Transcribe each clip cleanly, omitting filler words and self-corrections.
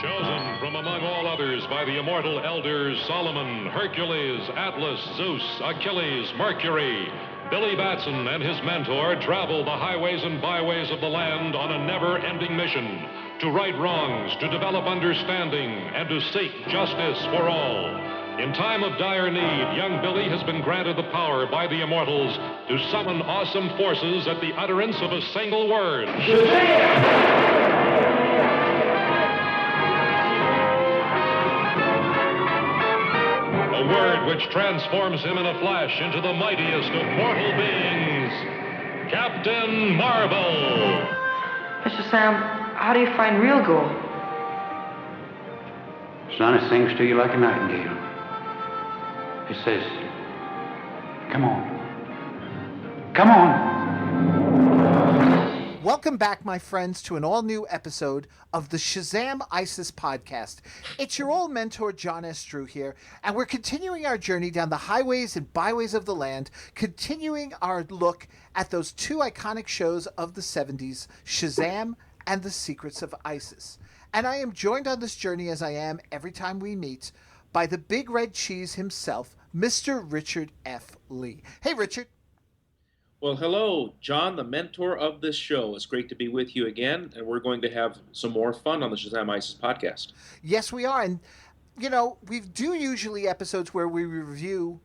Chosen from among all others by the immortal elders Solomon, Hercules, Atlas, Zeus, Achilles, Mercury, Billy Batson and his mentor travel the highways and byways of the land on a never-ending mission to right wrongs, to develop understanding, and to seek justice for all. In time of dire need, young Billy has been granted the power by the immortals to summon awesome forces at the utterance of a single word. Shazam! A word which transforms him in a flash into the mightiest of mortal beings, Captain Marvel. Mr. Sam, how do you find real gold? Son, it sings to you like a nightingale. It says, come on. Come on. Welcome back, my friends, to an all-new episode of the Shazam ISIS podcast. It's your old mentor, John S. Drew here, and we're continuing our journey down the highways and byways of the land, continuing our look at those two iconic shows of the 70s, Shazam and The Secrets of ISIS. And I am joined on this journey, as I am every time we meet, by the big red cheese himself, Mr. Richard F. Lee. Hey, Richard. Well, hello, John, the mentor of this show. It's great to be with you again, and we're going to have some more fun on the Shazam ISIS podcast. Yes, we are. And, you know, we do usually episodes where we review,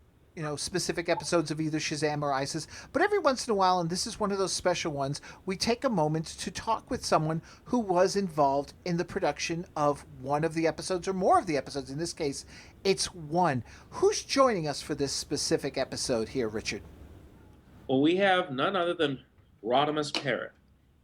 specific episodes of either Shazam or ISIS. But every once in a while, and this is one of those special ones, we take a moment to talk with someone who was involved in the production of one of the episodes or more of the episodes. In this case, it's one. Who's joining us for this specific episode here, Richard? Well, we have none other than Radames Pera,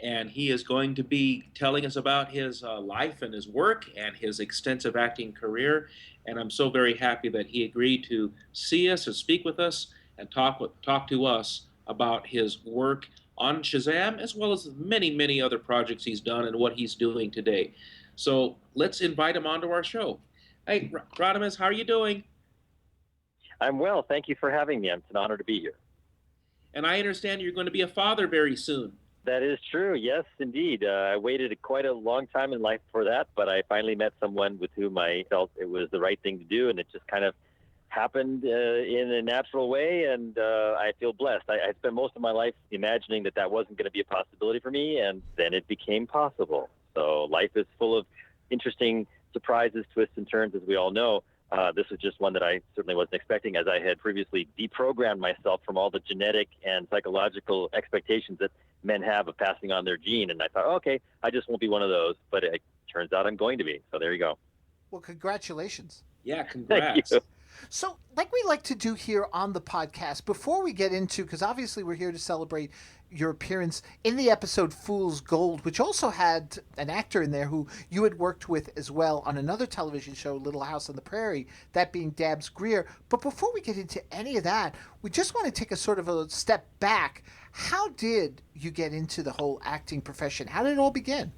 and he is going to be telling us about his life and his work and his extensive acting career. And I'm so very happy that he agreed to see us and speak with us and talk to us about his work on Shazam, as well as many, many other projects he's done and what he's doing today. So let's invite him onto our show. Hey, Radames, how are you doing? I'm well. Thank you for having me. It's an honor to be here. And I understand you're going to be a father very soon. That is true. Yes, indeed. I waited quite a long time in life for that, but I finally met someone with whom I felt it was the right thing to do, and it just kind of happened in a natural way, and I feel blessed. I spent most of my life imagining that wasn't going to be a possibility for me, and then it became possible. So life is full of interesting surprises, twists, and turns, as we all know. This was just one that I certainly wasn't expecting, as I had previously deprogrammed myself from all the genetic and psychological expectations that men have of passing on their gene. And I thought, okay, I just won't be one of those. But it turns out I'm going to be. So there you go. Well, congratulations. Yeah, congrats. Thank you. So, like we like to do here on the podcast, before we get into, because obviously we're here to celebrate your appearance in the episode Fool's Gold, which also had an actor in there who you had worked with as well on another television show, Little House on the Prairie, that being Dabbs Greer. But before we get into any of that, we just want to take a sort of a step back. How did you get into the whole acting profession? How did it all begin?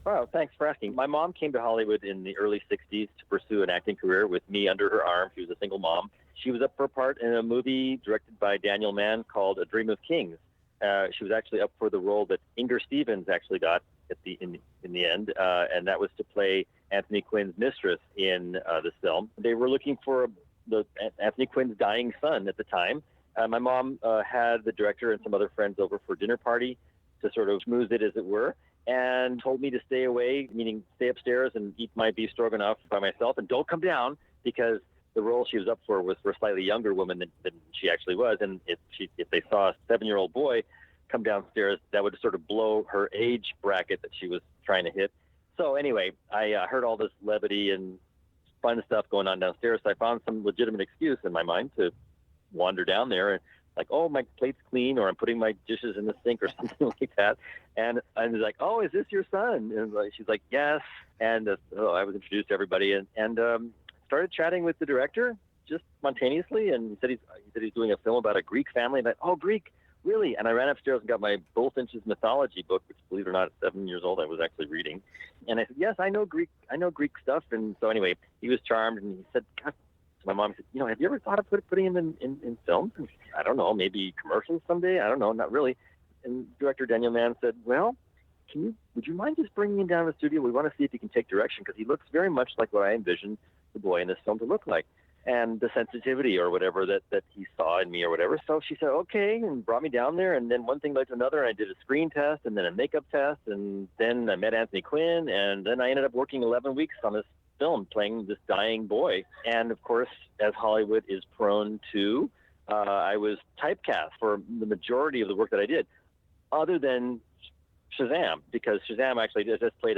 Wow, thanks for asking. My mom came to Hollywood in the early 60s to pursue an acting career with me under her arm. She was a single mom. She was up for a part in a movie directed by Daniel Mann called A Dream of Kings. She was actually up for the role that Inger Stevens actually got in the end, and that was to play Anthony Quinn's mistress in this film. They were looking for Anthony Quinn's dying son at the time. My mom had the director and some other friends over for a dinner party to sort of schmooze it, as it were, and told me to stay away, meaning stay upstairs and eat my beef stroganoff by myself, and don't come down, because the role she was up for was for a slightly younger woman than she actually was, and if they saw a 7-year-old boy come downstairs, that would sort of blow her age bracket that she was trying to hit. So anyway, I heard all this levity and fun stuff going on downstairs, so I found some legitimate excuse in my mind to wander down there and like, oh, my plate's clean, or I'm putting my dishes in the sink or something like that. And I was like, oh, is this your son? And she's like, yes. And I was introduced to everybody and started chatting with the director just spontaneously. And he said he's doing a film about a Greek family. And I, oh, Greek, really? And I ran upstairs and got my Bullfinch's mythology book, which, believe it or not, at 7 years old, I was actually reading. And I said, yes, I know Greek stuff. And so anyway, he was charmed, and he said, God. My mom said, have you ever thought of putting him in film? I don't know, maybe commercials someday. I don't know, not really. And director Daniel Mann said, well, would you mind just bringing him down to the studio? We want to see if he can take direction, because he looks very much like what I envisioned the boy in this film to look like, and the sensitivity or whatever that he saw in me or whatever. So she said, okay, and brought me down there. And then one thing led to another. And I did a screen test and then a makeup test. And then I met Anthony Quinn. And then I ended up working 11 weeks on this film playing this dying boy. And of course, as Hollywood is prone to, I was typecast for the majority of the work that I did, other than Shazam, because Shazam actually just played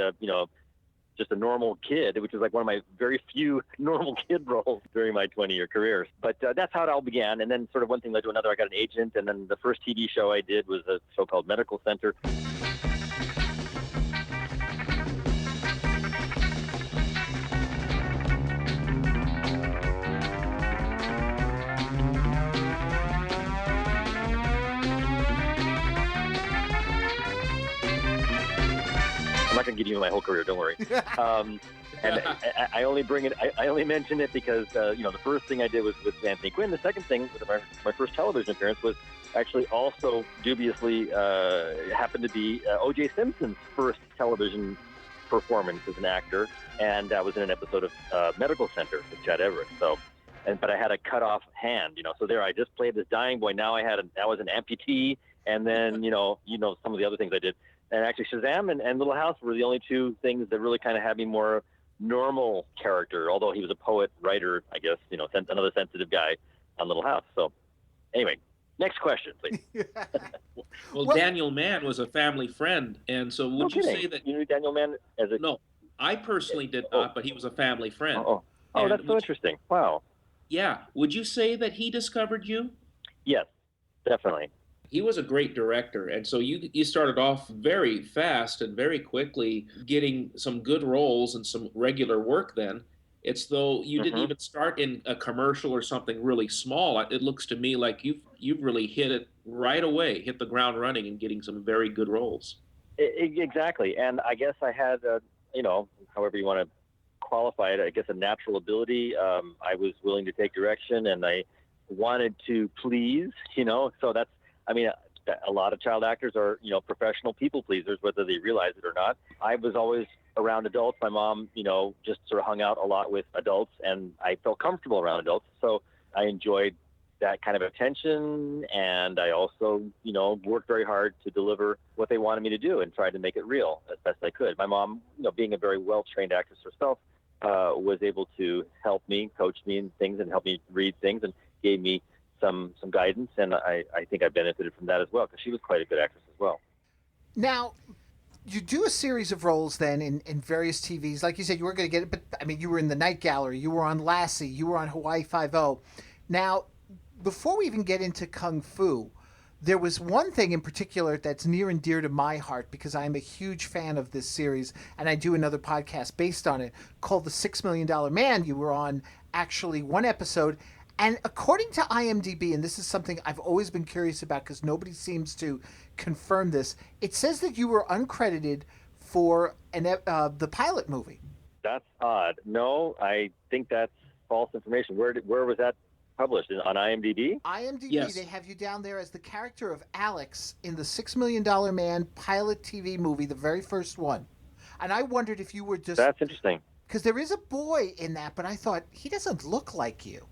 just a normal kid, which was like one of my very few normal kid roles during my 20-year career. But that's how it all began. And then sort of one thing led to another. I got an agent, and then the first TV show I did was a show called Medical Center. I'm not going to give you my whole career, don't worry. And I only bring it. I only mention it because the first thing I did was with Anthony Quinn. The second thing, with my first television appearance, was actually also dubiously happened to be O.J. Simpson's first television performance as an actor, and that was in an episode of Medical Center with Chad Everett. But I had a cut off hand, So there, I just played this dying boy. Now I was an amputee, and then some of the other things I did. And actually, Shazam and Little House were the only two things that really kind of had me more normal character, although he was a poet, writer, I guess, another sensitive guy on Little House. So anyway, next question, please. Well, Daniel Mann was a family friend. And so would you say that... You knew Daniel Mann as a... No, I personally did not, but he was a family friend. Oh, that's so interesting. Wow. Yeah. Would you say that he discovered you? Yes, definitely. He was a great director, and so you started off very fast and very quickly getting some good roles and some regular work then. It's though you didn't even start in a commercial or something really small. It looks to me like you've really hit it right away, hit the ground running and getting some very good roles. Exactly, and I guess I had, however you want to qualify it, I guess a natural ability. I was willing to take direction, and I wanted to please, so that's, a lot of child actors are, professional people pleasers, whether they realize it or not. I was always around adults. My mom, just sort of hung out a lot with adults, and I felt comfortable around adults. So I enjoyed that kind of attention, and I also, worked very hard to deliver what they wanted me to do and tried to make it real as best I could. My mom, being a very well-trained actress herself, was able to help me, coach me in things, and help me read things, and gave me some guidance, and I think I benefited from that as well, because she was quite a good actress as well. Now, you do a series of roles then in various TVs. Like you said, you were going to get it, but you were in The Night Gallery, you were on Lassie, you were on Hawaii Five-0. Now, before we even get into Kung Fu, there was one thing in particular that's near and dear to my heart, because I'm a huge fan of this series, and I do another podcast based on it called The $6 Million Man. You were on actually one episode. And according to IMDb, and this is something I've always been curious about because nobody seems to confirm this, it says that you were uncredited for the pilot movie. That's odd. No, I think that's false information. Where was that published? On IMDb? IMDb, yes. They have you down there as the character of Alex in the $6 Million Man pilot TV movie, the very first one. And I wondered if you were just... That's interesting. Because there is a boy in that, but I thought, he doesn't look like you.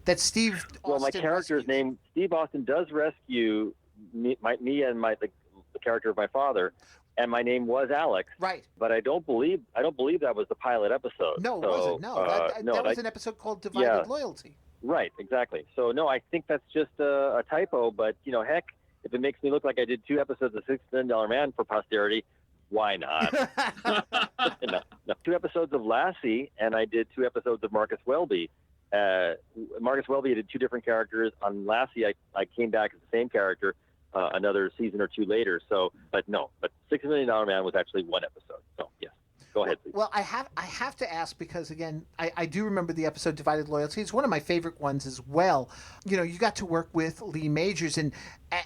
That Steve Austin Well, my character's name, Steve Austin, does rescue me and the character of my father, and my name was Alex. Right. But I don't believe that was the pilot episode. No, it wasn't. No, that was an episode called Divided Loyalty. Right, exactly. So no, I think that's just a typo. But heck, if it makes me look like I did 2 episodes of $6 Million Man for posterity, why not? No. 2 episodes of Lassie, and I did 2 episodes of Marcus Welby. Marcus Welby did 2 different characters. On Lassie, I came back as the same character another season or 2 later. So, but $6 Million Man was actually 1 episode. So, yes. Go ahead, please. Well, I have to ask because, again, I do remember the episode Divided Loyalty. It's one of my favorite ones as well. You got to work with Lee Majors, and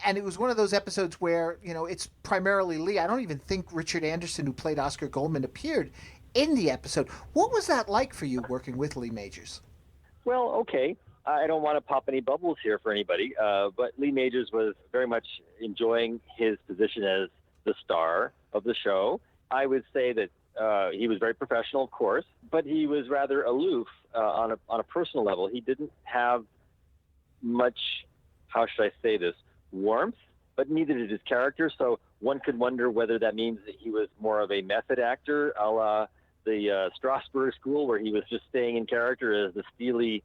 it was one of those episodes where, it's primarily Lee. I don't even think Richard Anderson, who played Oscar Goldman, appeared in the episode. What was that like for you working with Lee Majors? Well, okay. I don't want to pop any bubbles here for anybody, but Lee Majors was very much enjoying his position as the star of the show. I would say that he was very professional, of course, but he was rather aloof on a personal level. He didn't have much, how should I say this, warmth, but neither did his character. So one could wonder whether that means that he was more of a method actor, a la the Strasbourg School, where he was just staying in character as the steely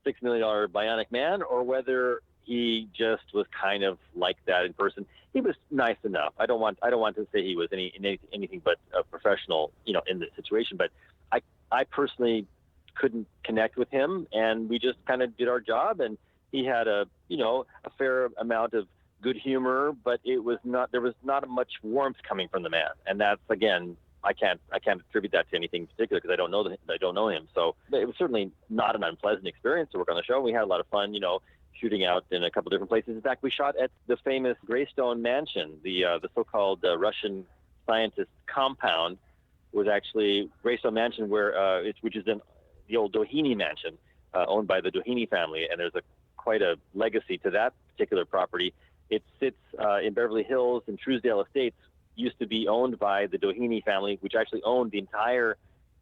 $6 million bionic man, or whether he just was kind of like that in person. He was nice enough. I don't want to say he was anything but a professional, in this situation. But I personally couldn't connect with him, and we just kind of did our job. And he had a fair amount of good humor, but there was not much warmth coming from the man. And that's, again, I can't attribute that to anything particular because I don't know him. So it was certainly not an unpleasant experience to work on the show. We had a lot of fun, shooting out in a couple different places. In fact, we shot at the famous Greystone Mansion, the so-called Russian scientist compound was actually Greystone Mansion, which is in the old Doheny Mansion, owned by the Doheny family, and there's quite a legacy to that particular property. It sits in Beverly Hills, and Truesdale Estates used to be owned by the Doheny family, which actually owned the entire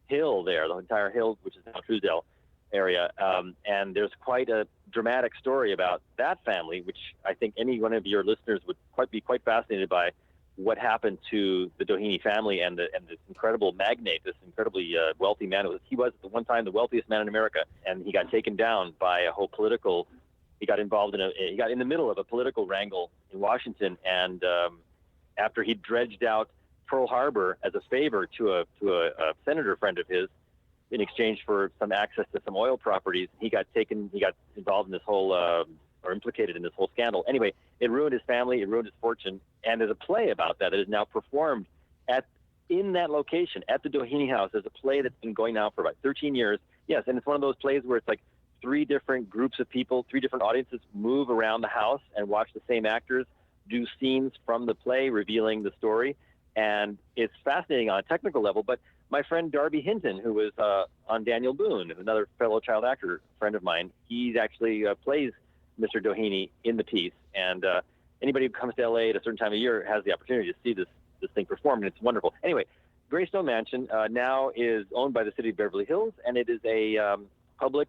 hill there, which is now Truesdale area. And there's quite a dramatic story about that family, which I think any one of your listeners would be quite fascinated by. What happened to the Doheny family and this incredible magnate, this incredibly wealthy man. He was at one time the wealthiest man in America, and he got taken down by a whole political. He got involved he got in the middle of a political wrangle in Washington, and after he dredged out Pearl Harbor as a favor to a senator friend of his, in exchange for some access to some oil properties, he got involved in this whole, or implicated in this whole scandal. Anyway, it ruined his family, it ruined his fortune, and there's a play about that is now performed in that location, at the Doheny House. There's a play that's been going now for about 13 years. Yes, and it's one of those plays where it's like 3 different groups of people, 3 different audiences move around the house and watch the same actors do scenes from the play revealing the story. And it's fascinating on a technical level, but my friend Darby Hinton, who was on Daniel Boone, another fellow child actor friend of mine, he actually plays Mr. Doheny in the piece. And anybody who comes to LA at a certain time of year has the opportunity to see this thing performed, and it's wonderful. Anyway, Greystone Mansion now is owned by the city of Beverly Hills, and it is a public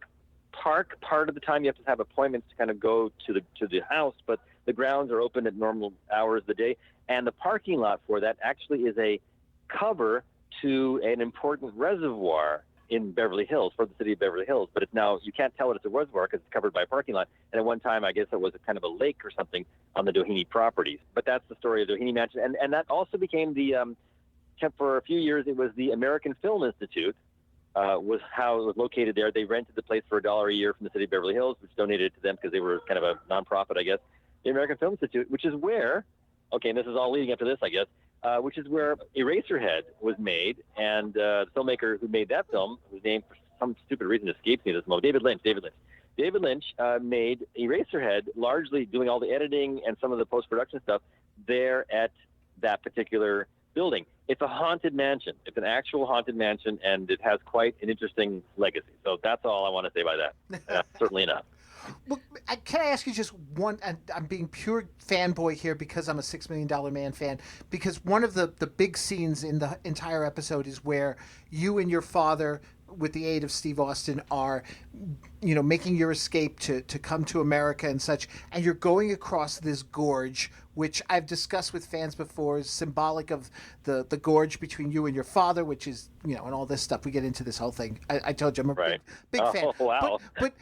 park. Part of the time you have to have appointments to kind of go to the house, but the grounds are open at normal hours of the day. And the parking lot for that actually is a cover to an important reservoir in Beverly Hills, for the city of Beverly Hills. But it's now, you can't tell it it's a reservoir because it's covered by a parking lot. And at one time, I guess it was a kind of a lake or something on the Doheny properties. But that's the story of Doheny Mansion. And that also became for a few years, it was the American Film Institute, was how it was located there. They rented the place for $1 a year from the city of Beverly Hills, which donated it to them because they were kind of a nonprofit, I guess. The American Film Institute, which is where, okay, and this is all leading up to this, I guess, which is where Eraserhead was made, and the filmmaker who made that film, whose name for some stupid reason escapes me at this moment, David Lynch made Eraserhead, largely doing all the editing and some of the post-production stuff there at that particular building. It's a haunted mansion. It's an actual haunted mansion, and it has quite an interesting legacy. So that's all I want to say by that. That's certainly enough. Well, can I ask you just one, and I'm being pure fanboy here because I'm a $6 Million Man fan, because one of the big scenes in the entire episode is where you and your father, with the aid of Steve Austin, are, making your escape to come to America and such, and you're going across this gorge, which I've discussed with fans before, is symbolic of the gorge between you and your father, which is, and all this stuff. We get into this whole thing. I told you I'm a big fan. Oh, wow. But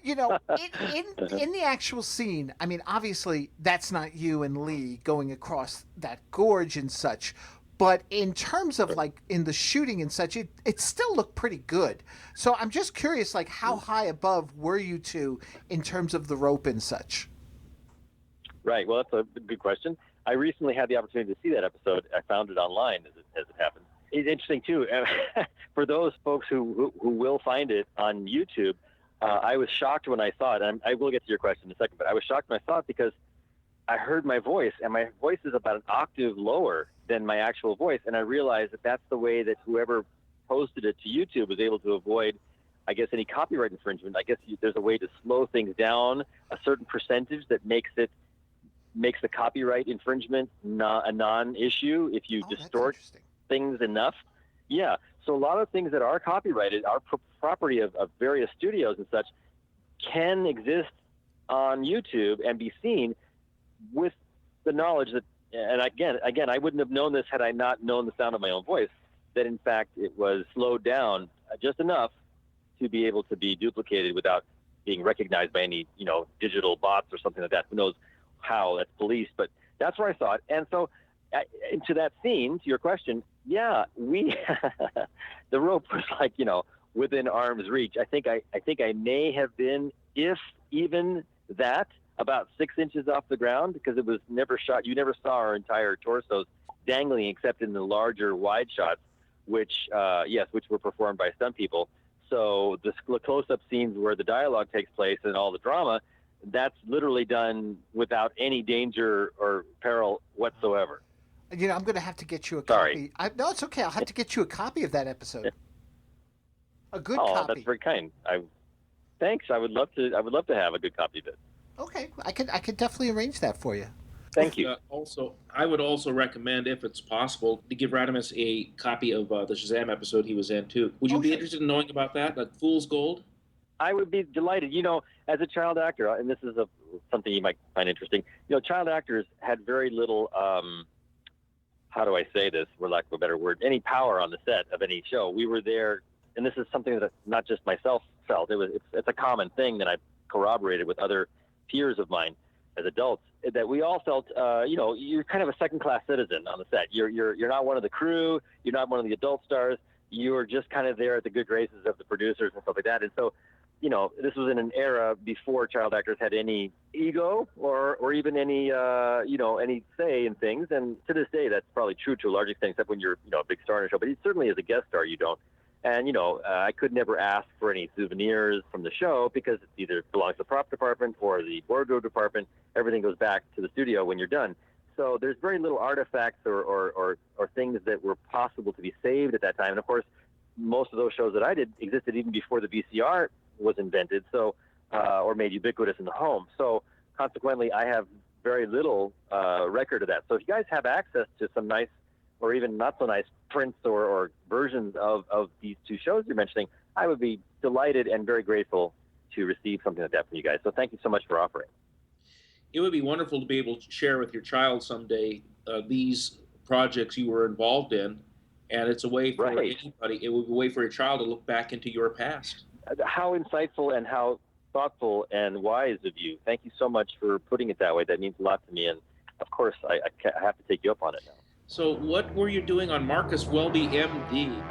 in the actual scene, I mean, obviously that's not you and Lee going across that gorge and such. But in terms of in the shooting and such, it still looked pretty good. So I'm just curious, how high above were you two in terms of the rope and such? Right. Well, that's a good question. I recently had the opportunity to see that episode. I found it online as it happened. It's interesting too. For those folks who will find it on YouTube, I was shocked when I saw it. And I will get to your question in a second, but I was shocked when I saw it because I heard my voice, and my voice is about an octave lower than my actual voice. And I realized that that's the way that whoever posted it to YouTube was able to avoid, I guess, any copyright infringement. I guess there's a way to slow things down a certain percentage that makes it makes the copyright infringement a non-issue if you distort things enough. Yeah. So a lot of things that are copyrighted, are property of various studios and such, can exist on YouTube and be seen with the knowledge that, and again, I wouldn't have known this had I not known the sound of my own voice, that in fact it was slowed down just enough to be able to be duplicated without being recognized by any, digital bots or something like that. Who knows how that's policed, but that's where I saw it. And so into that scene, to your question, yeah, the rope was like, within arm's reach. I think I may have been, if even that, about 6 inches off the ground, because it was never shot. You never saw our entire torsos dangling except in the larger wide shots, which were performed by stunt people. So the close-up scenes where the dialogue takes place and all the drama, that's literally done without any danger or peril whatsoever. I'm going to have to get you a copy. Sorry. No, it's okay. I'll have to get you a copy of that episode. A good copy. Oh, that's very kind. Thanks. I would love to have a good copy of it. Okay, I could definitely arrange that for you. Thank you. Also, I would also recommend, if it's possible, to give Radames a copy of the Shazam episode he was in too. Would you be interested in knowing about that, like Fool's Gold? I would be delighted. As a child actor, and this is something you might find interesting. Child actors had very little. How do I say this, for lack of a better word? Any power on the set of any show. We were there, and this is something that not just myself felt. It's a common thing that I corroborated with other peers of mine as adults, that we all felt, you're kind of a second-class citizen on the set. You're not one of the crew. You're not one of the adult stars. You're just kind of there at the good graces of the producers and stuff like that. And so, this was in an era before child actors had any ego or even any, any say in things. And to this day, that's probably true to a large extent, except when you're, a big star in a show. But certainly as a guest star, you don't. And, I could never ask for any souvenirs from the show because it either belongs to the prop department or the wardrobe department. Everything goes back to the studio when you're done. So there's very little artifacts or things that were possible to be saved at that time. And, of course, most of those shows that I did existed even before the VCR was invented, or made ubiquitous in the home. So, consequently, I have very little record of that. So if you guys have access to some nice or even not so nice prints or versions of these two shows you're mentioning, I would be delighted and very grateful to receive something like that from you guys. So thank you so much for offering. It would be wonderful to be able to share with your child someday these projects you were involved in, and it's a way for anybody. It would be a way for your child to look back into your past. How insightful and how thoughtful and wise of you. Thank you so much for putting it that way. That means a lot to me, and of course I have to take you up on it now. So what were you doing on Marcus Welby, MD?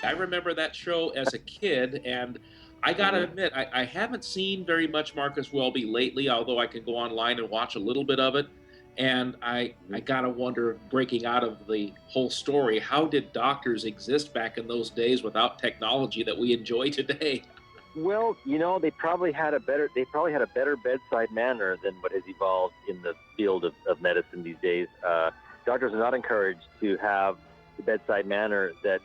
I remember that show as a kid, and I gotta admit, I haven't seen very much Marcus Welby lately, although I can go online and watch a little bit of it. And I gotta wonder, breaking out of the whole story, how did doctors exist back in those days without technology that we enjoy today? Well, they probably had a better bedside manner than what has evolved in the field of medicine these days. Doctors are not encouraged to have the bedside manner that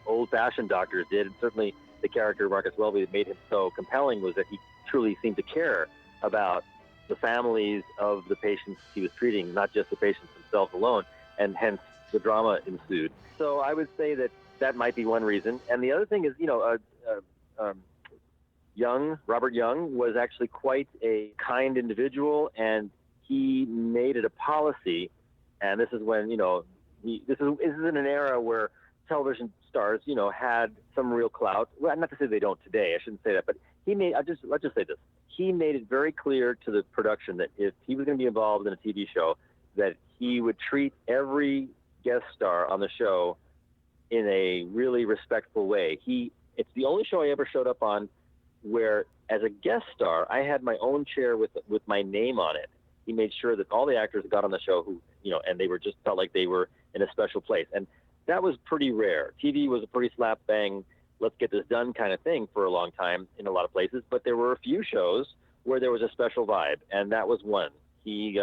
old-fashioned doctors did, and certainly the character of Marcus Welby that made him so compelling was that he truly seemed to care about the families of the patients he was treating, not just the patients themselves alone, and hence the drama ensued. So I would say that might be one reason. And the other thing is, Robert Young was actually quite a kind individual, and he made it a policy. And this is when, this is in an era where television stars, had some real clout. Well, not to say they don't today. I shouldn't say that, but let's just say this. He made it very clear to the production that if he was going to be involved in a TV show, that he would treat every guest star on the show in a really respectful way. It's the only show I ever showed up on where, as a guest star, I had my own chair with my name on it. He made sure that all the actors that got on the show and they were just felt like they were in a special place. And that was pretty rare. TV was a pretty slap bang, let's get this done kind of thing for a long time in a lot of places. But there were a few shows where there was a special vibe, and that was one. He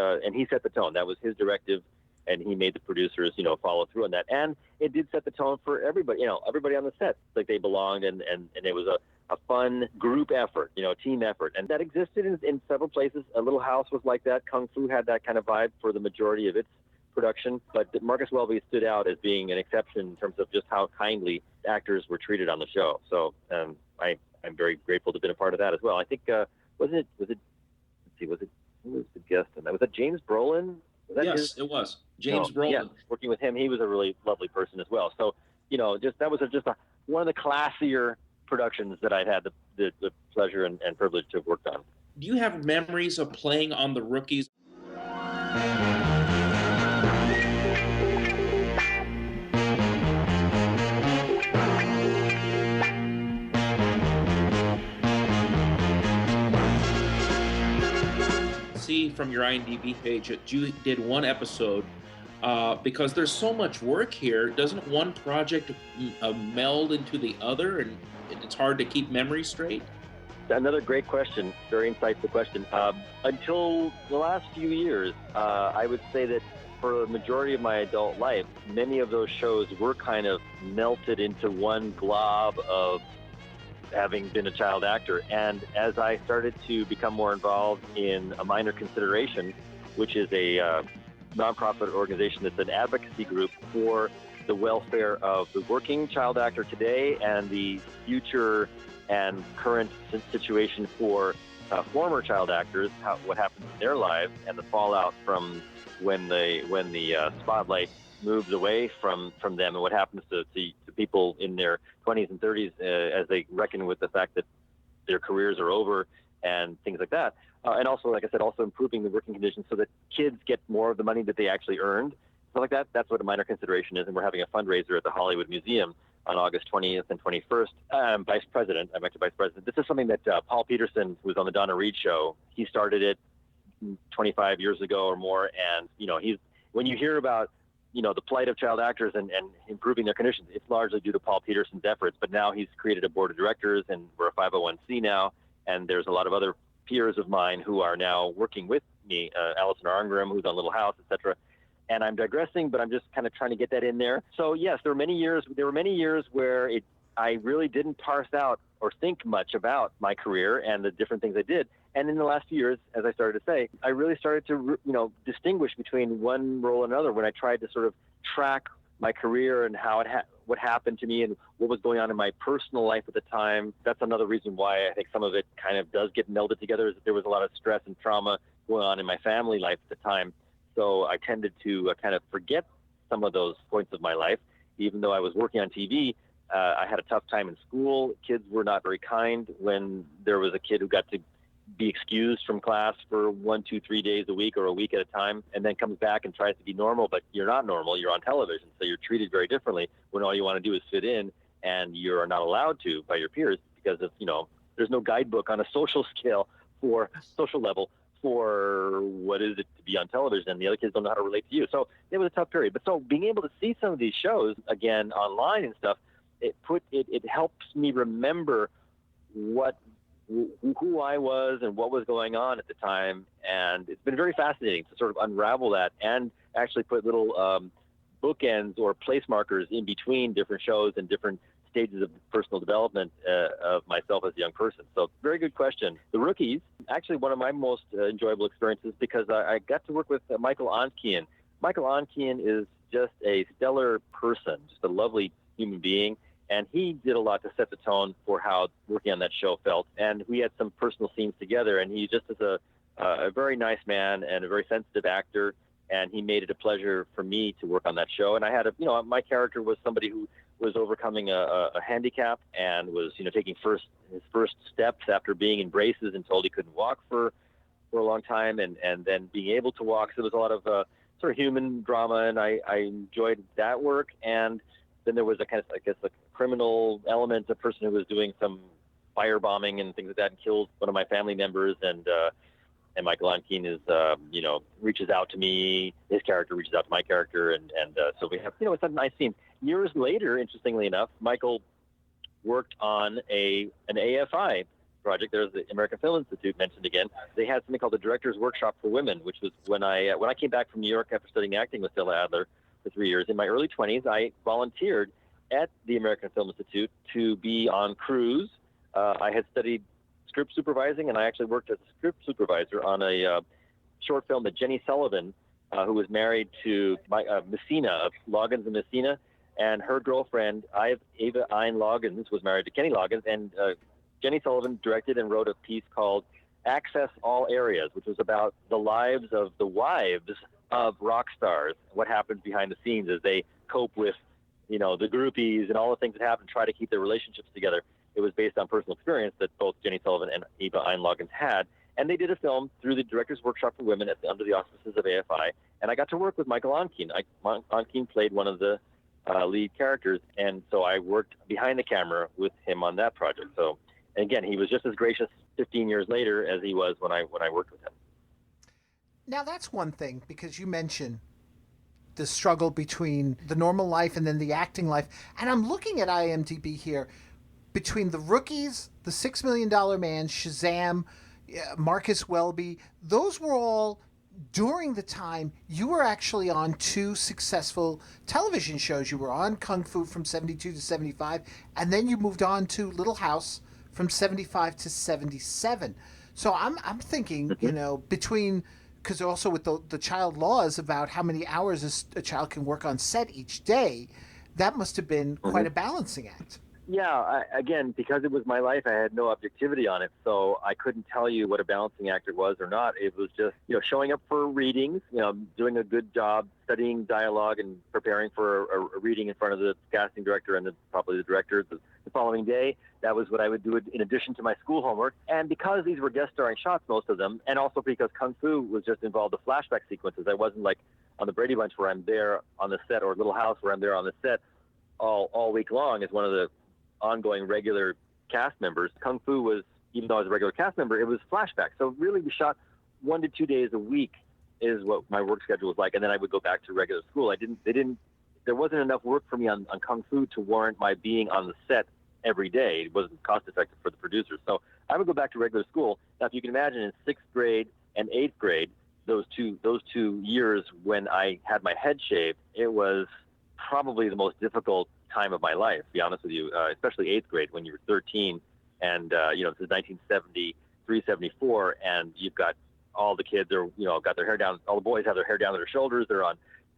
set the tone. That was his directive, and he made the producers, follow through on that. And it did set the tone for everybody, everybody on the set, like they belonged, and it was a fun group effort, team effort. And that existed in several places. A Little House was like that. Kung Fu had that kind of vibe for the majority of its production. But Marcus Welby stood out as being an exception in terms of just how kindly actors were treated on the show. So I'm very grateful to have been a part of that as well. I think, who was the guest in that? Was that James Brolin? Yes, it was. James Brolin. Yeah, working with him, he was a really lovely person as well. So, that was just one of the classier productions that I'd had the pleasure and privilege to have worked on. Do you have memories of playing on The Rookies? See from your IMDb page that you did one episode because there's so much work here. Doesn't one project meld into the other, and it's hard to keep memory straight? Another great question, very insightful question. Until the last few years, I would say that for the majority of my adult life, many of those shows were kind of melted into one glob of having been a child actor. And as I started to become more involved in A Minor Consideration, which is a nonprofit organization that's an advocacy group for the welfare of the working child actor today and the future and current situation for former child actors, what happens in their lives and the fallout from when the spotlight moves away from them, and what happens to people in their 20s and 30s as they reckon with the fact that their careers are over and things like that. And also, like I said, also improving the working conditions so that kids get more of the money that they actually earned. So like that, that's what A Minor Consideration is. And we're having a fundraiser at the Hollywood Museum on August 20th and 21st. I'm Vice President. This is something that Paul Peterson, who was on the Donna Reed show, he started it 25 years ago or more. And, when you hear about the plight of child actors and improving their conditions, it's largely due to Paul Peterson's efforts. But now he's created a board of directors, and we're a 501c now. And there's a lot of other peers of mine who are now working with me, Alison Arngrim, who's on Little House, etc. And I'm digressing, but I'm just kind of trying to get that in there. So yes, there were many years where I really didn't parse out or think much about my career and the different things I did. And in the last few years, as I started to say, I really started to, distinguish between one role and another when I tried to sort of track my career and how what happened to me and what was going on in my personal life at the time. That's another reason why I think some of it kind of does get melded together, is that there was a lot of stress and trauma going on in my family life at the time. So I tended to kind of forget some of those points of my life. Even though I was working on TV, I had a tough time in school. Kids were not very kind when there was a kid who got to be excused from class for 1, 2, 3 days a week or a week at a time, and then comes back and tries to be normal, but you're not normal. You're on television, so you're treated very differently when all you want to do is fit in, and you're not allowed to by your peers because of, there's no guidebook on a social level for what is it to be on television, and the other kids don't know how to relate to you. So it was a tough period. But so being able to see some of these shows again online and stuff, it helps me remember who I was and what was going on at the time. And it's been very fascinating to sort of unravel that and actually put little bookends or place markers in between different shows and different stages of personal development of myself as a young person. So very good question. The Rookies, actually one of my most enjoyable experiences because I got to work with Michael Onkian. Michael Onkian is just a stellar person, just a lovely human being. And he did a lot to set the tone for how working on that show felt. And we had some personal scenes together. And he just is a very nice man and a very sensitive actor. And he made it a pleasure for me to work on that show. And I had my character was somebody who was overcoming a handicap and was, taking his first steps after being in braces and told he couldn't walk for a long time. And then being able to walk. So there was a lot of sort of human drama. And I enjoyed that work. And then there was a criminal element, a person who was doing some firebombing and things like that and killed one of my family members. And Michael Onkian is, reaches out to me. His character reaches out to my character. And so we have, it's a nice scene. Years later, interestingly enough, Michael worked on an AFI project. There's the American Film Institute mentioned again. They had something called the Director's Workshop for Women, which was when I came back from New York after studying acting with Stella Adler for 3 years. In my early 20s, I volunteered at the American Film Institute to be on crews. I had studied script supervising, and I actually worked as a script supervisor on a short film that Jenny Sullivan, who was married to Messina, Loggins and Messina, and her girlfriend, Ava Ein Loggins, was married to Kenny Loggins, and Jenny Sullivan directed and wrote a piece called Access All Areas, which was about the lives of the wives of rock stars, what happens behind the scenes as they cope with, the groupies and all the things that happen, try to keep their relationships together. It was based on personal experience that both Jenny Sullivan and Ava Ein Loggins had. And they did a film through the Director's Workshop for Women under the auspices of AFI. And I got to work with Michael Onkein. Onkein played one of the lead characters. And so I worked behind the camera with him on that project. So, and again, he was just as gracious 15 years later as he was when I worked with him. Now, that's one thing, because you mentioned the struggle between the normal life and then the acting life. And I'm looking at IMDb here. Between The Rookies, The $6 Million Man, Shazam, Marcus Welby, those were all during the time you were actually on 2 successful television shows. You were on Kung Fu from 72 to 75, and then you moved on to Little House from 75 to 77. So I'm thinking, between, because also with the child laws about how many hours a child can work on set each day, that must have been quite a balancing act. Yeah, again, because it was my life, I had no objectivity on it, so I couldn't tell you what a balancing act it was or not. It was just, showing up for readings, doing a good job, studying dialogue and preparing for a reading in front of the casting director and probably the director the following day. That was what I would do in addition to my school homework. And because these were guest starring shots, most of them, and also because Kung Fu was just involved the flashback sequences, I wasn't like on the Brady Bunch where I'm there on the set, or Little House where I'm there on the set all week long as one of the ongoing regular cast members. Kung Fu was, even though I was a regular cast member, it was flashback. So really we shot 1 to 2 days a week is what my work schedule was like. And then I would go back to regular school. There wasn't enough work for me on Kung Fu to warrant my being on the set every day. It wasn't cost effective for the producers. So I would go back to regular school. Now, if you can imagine, in 6th grade and 8th grade, those two years when I had my head shaved, it was probably the most difficult time of my life, to be honest with you, especially 8th grade when you were 13 and, this is 1973, 74, and you've got all the kids are, got their hair down, all the boys have their hair down their shoulders, they're on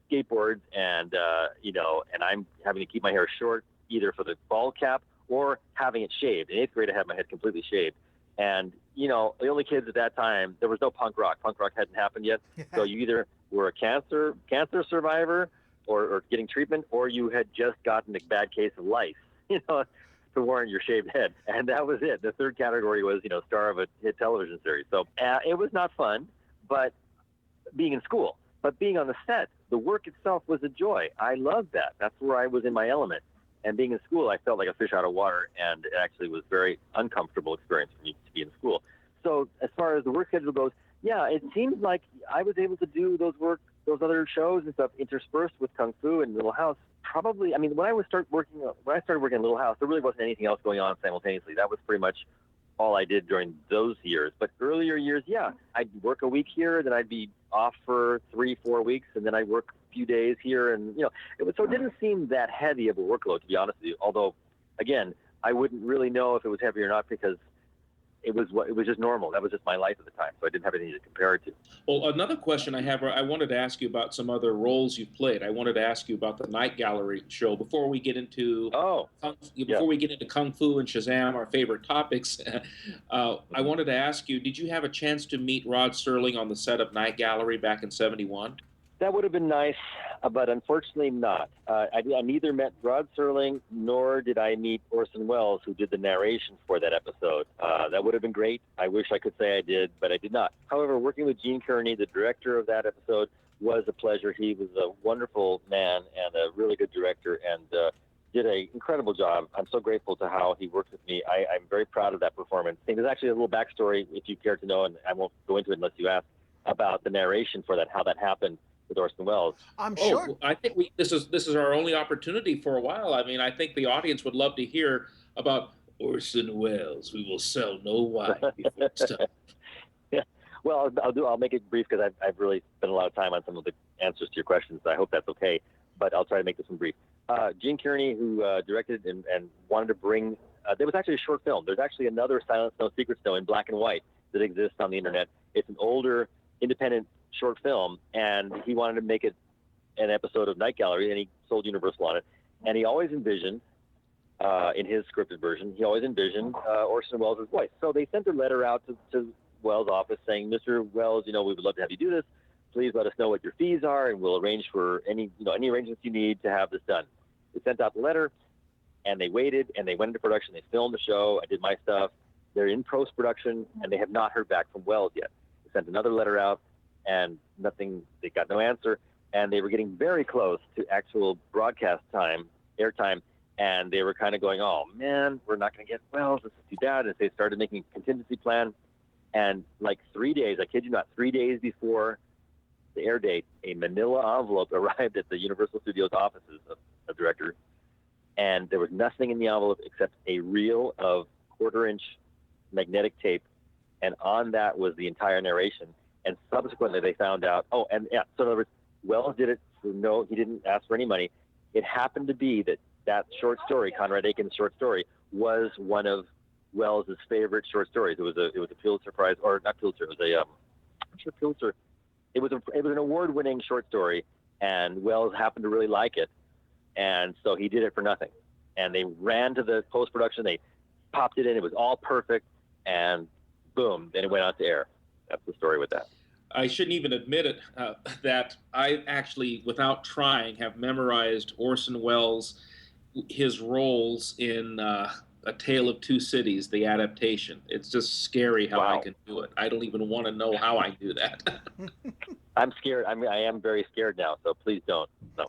skateboards, and, and I'm having to keep my hair short either for the bald cap or having it shaved. In 8th grade, I had my head completely shaved. And, the only kids at that time, there was no punk rock. Punk rock hadn't happened yet. So you either were a cancer survivor or getting treatment, or you had just gotten a bad case of lice, to warrant your shaved head. And that was it. The third category was, star of a hit television series. So it was not fun, but being in school. But being on the set, the work itself was a joy. I loved that. That's where I was in my element. And being in school, I felt like a fish out of water, and it actually was a very uncomfortable experience for me to be in school. So as far as the work schedule goes, yeah, it seems like I was able to do those other shows and stuff interspersed with Kung Fu and Little House. Probably, when I started working in Little House, there really wasn't anything else going on simultaneously. That was pretty much all I did during those years. But earlier years, yeah, I'd work a week here, then I'd be off for 3-4 weeks, and then I'd work a few days here, and it didn't seem that heavy of a workload, to be honest with you. Although, again, I wouldn't really know if it was heavy or not because it was just normal. That was just my life at the time, so I didn't have anything to compare it to. Well, another question I have, I wanted to ask you about some other roles you've played. I wanted to ask you about the Night Gallery show before we get into we get into Kung Fu and Shazam, our favorite topics. I wanted to ask you, did you have a chance to meet Rod Serling on the set of Night Gallery back in '71? That would have been nice, but unfortunately not. I neither met Rod Serling nor did I meet Orson Welles, who did the narration for that episode. That would have been great. I wish I could say I did, but I did not. However, working with Gene Kearney, the director of that episode, was a pleasure. He was a wonderful man and a really good director, and did an incredible job. I'm so grateful to how he worked with me. I'm very proud of that performance. I think there's actually a little backstory, if you care to know, and I won't go into it unless you ask, about the narration for that, how that happened with Orson Welles. I'm sure. Well, I think this is our only opportunity for a while. I think the audience would love to hear about Orson Welles, we will sell no wine before it's time. Yeah. Well, I'll make it brief because I've really spent a lot of time on some of the answers to your questions. I hope that's okay, but I'll try to make this one brief. Gene Kearney, who directed and wanted to bring, there was actually a short film. There's actually another Silent Snow, Secret Snow in black and white that exists on the internet. It's an older, independent short film, and he wanted to make it an episode of Night Gallery, and he sold Universal on it. And he always envisioned, in his scripted version, Orson Welles' voice. So they sent a letter out to Welles' office saying, Mr. Welles, we would love to have you do this. Please let us know what your fees are, and we'll arrange for any arrangements you need to have this done. They sent out the letter, and they waited, and they went into production. They filmed the show. I did my stuff. They're in post-production, and they have not heard back from Welles yet. They sent another letter out, and nothing. They got no answer, and they were getting very close to actual broadcast time, airtime, and they were kind of going, oh, man, we're not going to get Welles. This is too bad. And they started making a contingency plan, and like 3 days, I kid you not, 3 days before the air date, a manila envelope arrived at the Universal Studios offices of director, and there was nothing in the envelope except a reel of 1/4-inch magnetic tape, and on that was the entire narration. And subsequently they found out, so in other words, Welles did it he didn't ask for any money. It happened to be that short story, Conrad Aiken's short story, was one of Welles' favorite short stories. It was a Pulitzer Prize, or not Pulitzer, it was I'm sure Pulitzer. It was an award-winning short story, and Welles happened to really like it. And so he did it for nothing. And they ran to the post-production. They popped it in. It was all perfect. And boom, then it went out to air. That's the story with that. I shouldn't even admit it, that I actually, without trying, have memorized Orson Welles, his roles in A Tale of Two Cities, the adaptation. It's just scary how I can do it. I don't even want to know how I do that. I'm scared. I am very scared now, so please don't. No.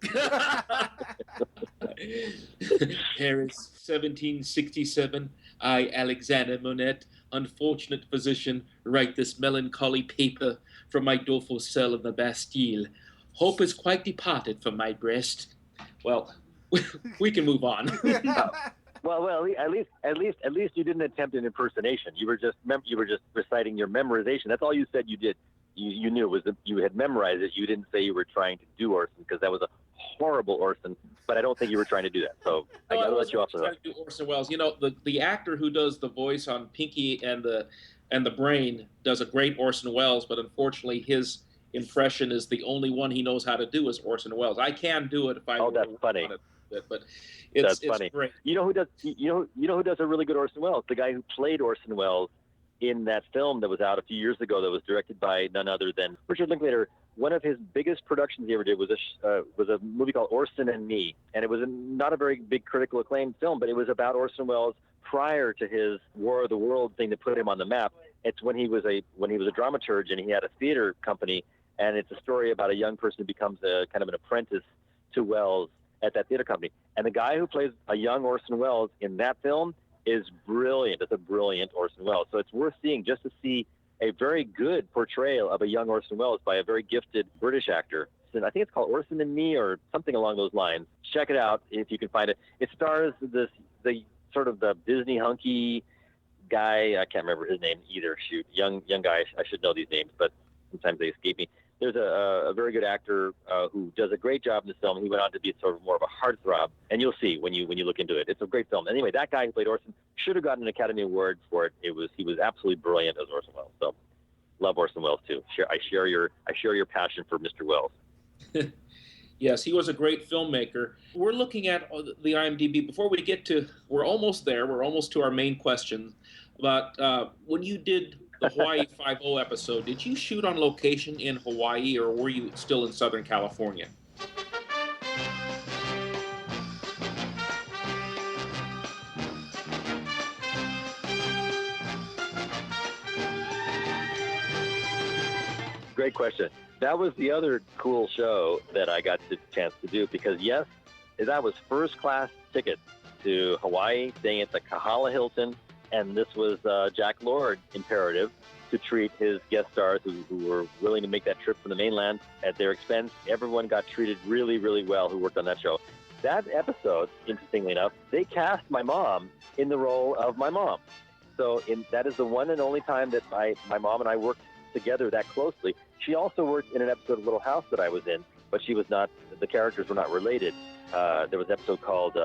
Paris, 1767. I, Alexander Monette, unfortunate physician, write this melancholy paper from my doleful cell in the Bastille. Hope is quite departed from my breast. Well, we can move on. Well, at least you didn't attempt an impersonation. You were just reciting your memorization. That's all you said you did. You knew it was you had memorized it. You didn't say you were trying to do Orson, because that was a horrible Orson. But I don't think you were trying to do that. So I got to let you off the hook. To do Orson Welles. The actor who does the voice on Pinky and the Brain does a great Orson Welles, but unfortunately his impression is the only one he knows how to do is Orson Welles. I can do it if I. Oh, that's funny. But it's funny. Great. You know who does a really good Orson Welles? The guy who played Orson Welles in that film that was out a few years ago that was directed by none other than Richard Linklater. One of his biggest productions he ever did was a movie called Orson and Me, and it was not a very big critical acclaimed film, but it was about Orson Welles prior to his War of the World thing that put him on the map. It's when he was a dramaturge and he had a theater company, and it's a story about a young person who becomes a kind of an apprentice to Welles at that theater company. And the guy who plays a young Orson Welles in that film is brilliant. It's a brilliant Orson Welles. So it's worth seeing just to see a very good portrayal of a young Orson Welles by a very gifted British actor. And I think it's called Orson and Me or something along those lines. Check it out if you can find it. It stars the sort of the Disney hunky guy. I can't remember his name either. Shoot, young guy. I should know these names, but sometimes they escape me. There's a very good actor who does a great job in this film. He went on to be sort of more of a heartthrob, and you'll see when you look into it. It's a great film. Anyway, that guy who played Orson should have gotten an Academy Award for it. He was absolutely brilliant as Orson Welles. So, love Orson Welles too. I share your passion for Mr. Welles. Yes, he was a great filmmaker. We're looking at the IMDb. Before we get to, we're almost there. We're almost to our main question. But when you did the Hawaii 5-0 episode, did you shoot on location in Hawaii, or were you still in Southern California? Great question. That was the other cool show that I got the chance to do, because yes, that was first class ticket to Hawaii, staying at the Kahala Hilton. And this was Jack Lord's imperative to treat his guest stars who were willing to make that trip from the mainland at their expense. Everyone got treated really, really well who worked on that show. that episode, interestingly enough, they cast my mom in the role of my mom. So that is the one and only time that my mom and I worked together that closely. She also worked in an episode of Little House that I was in, but she was not, the characters were not related. There was an episode called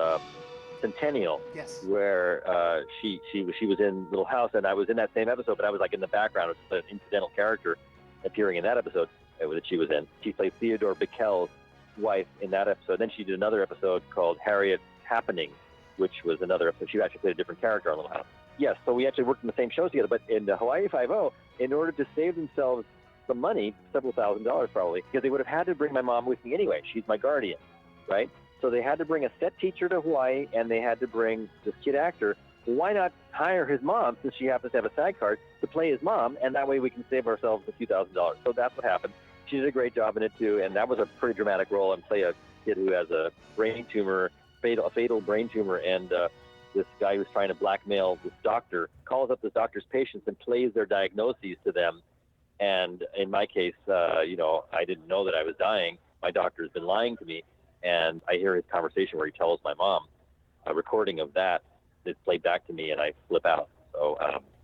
Centennial, Yes. where she was in Little House, and I was in that same episode, but I was like in the background. It was an incidental character appearing in that episode that she was in. She played Theodore Bickel's wife in that episode. Then she did another episode called Harriet Happening, which was another episode. She actually played a different character on Little House. Yes, so we actually worked in the same shows together, but in the Hawaii Five-0, in order to save themselves some money, several $1,000s probably, because they would have had to bring my mom with me anyway. She's my guardian, right? So they had to bring a set teacher to Hawaii, and they had to bring this kid actor. Why not hire his mom, since she happens to have a SAG card, to play his mom, and that way we can save ourselves a few $1,000s. So that's what happened. She did a great job in it, too, and that was a pretty dramatic role, and play a kid who has a brain tumor, a fatal brain tumor, and this guy who's trying to blackmail this doctor calls up this doctor's patients and plays their diagnoses to them. And in my case, I didn't know that I was dying. My doctor has been lying to me. And I hear his conversation where he tells my mom, a recording of that is played back to me, and I flip out. So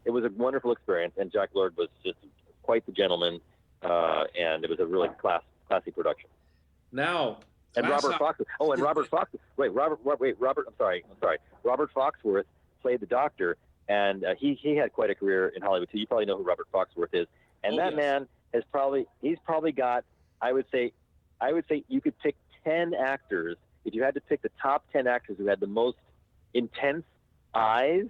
it was a wonderful experience. And Jack Lord was just quite the gentleman. And it was a really classy production. Now, and Robert Fox. Oh, and Robert Fox. Robert. I'm sorry. Robert Foxworth played the doctor, and he had quite a career in Hollywood too. You probably know who Robert Foxworth is. And man he's probably got. I would say you could pick 10 actors. If you had to pick the top 10 actors who had the most intense eyes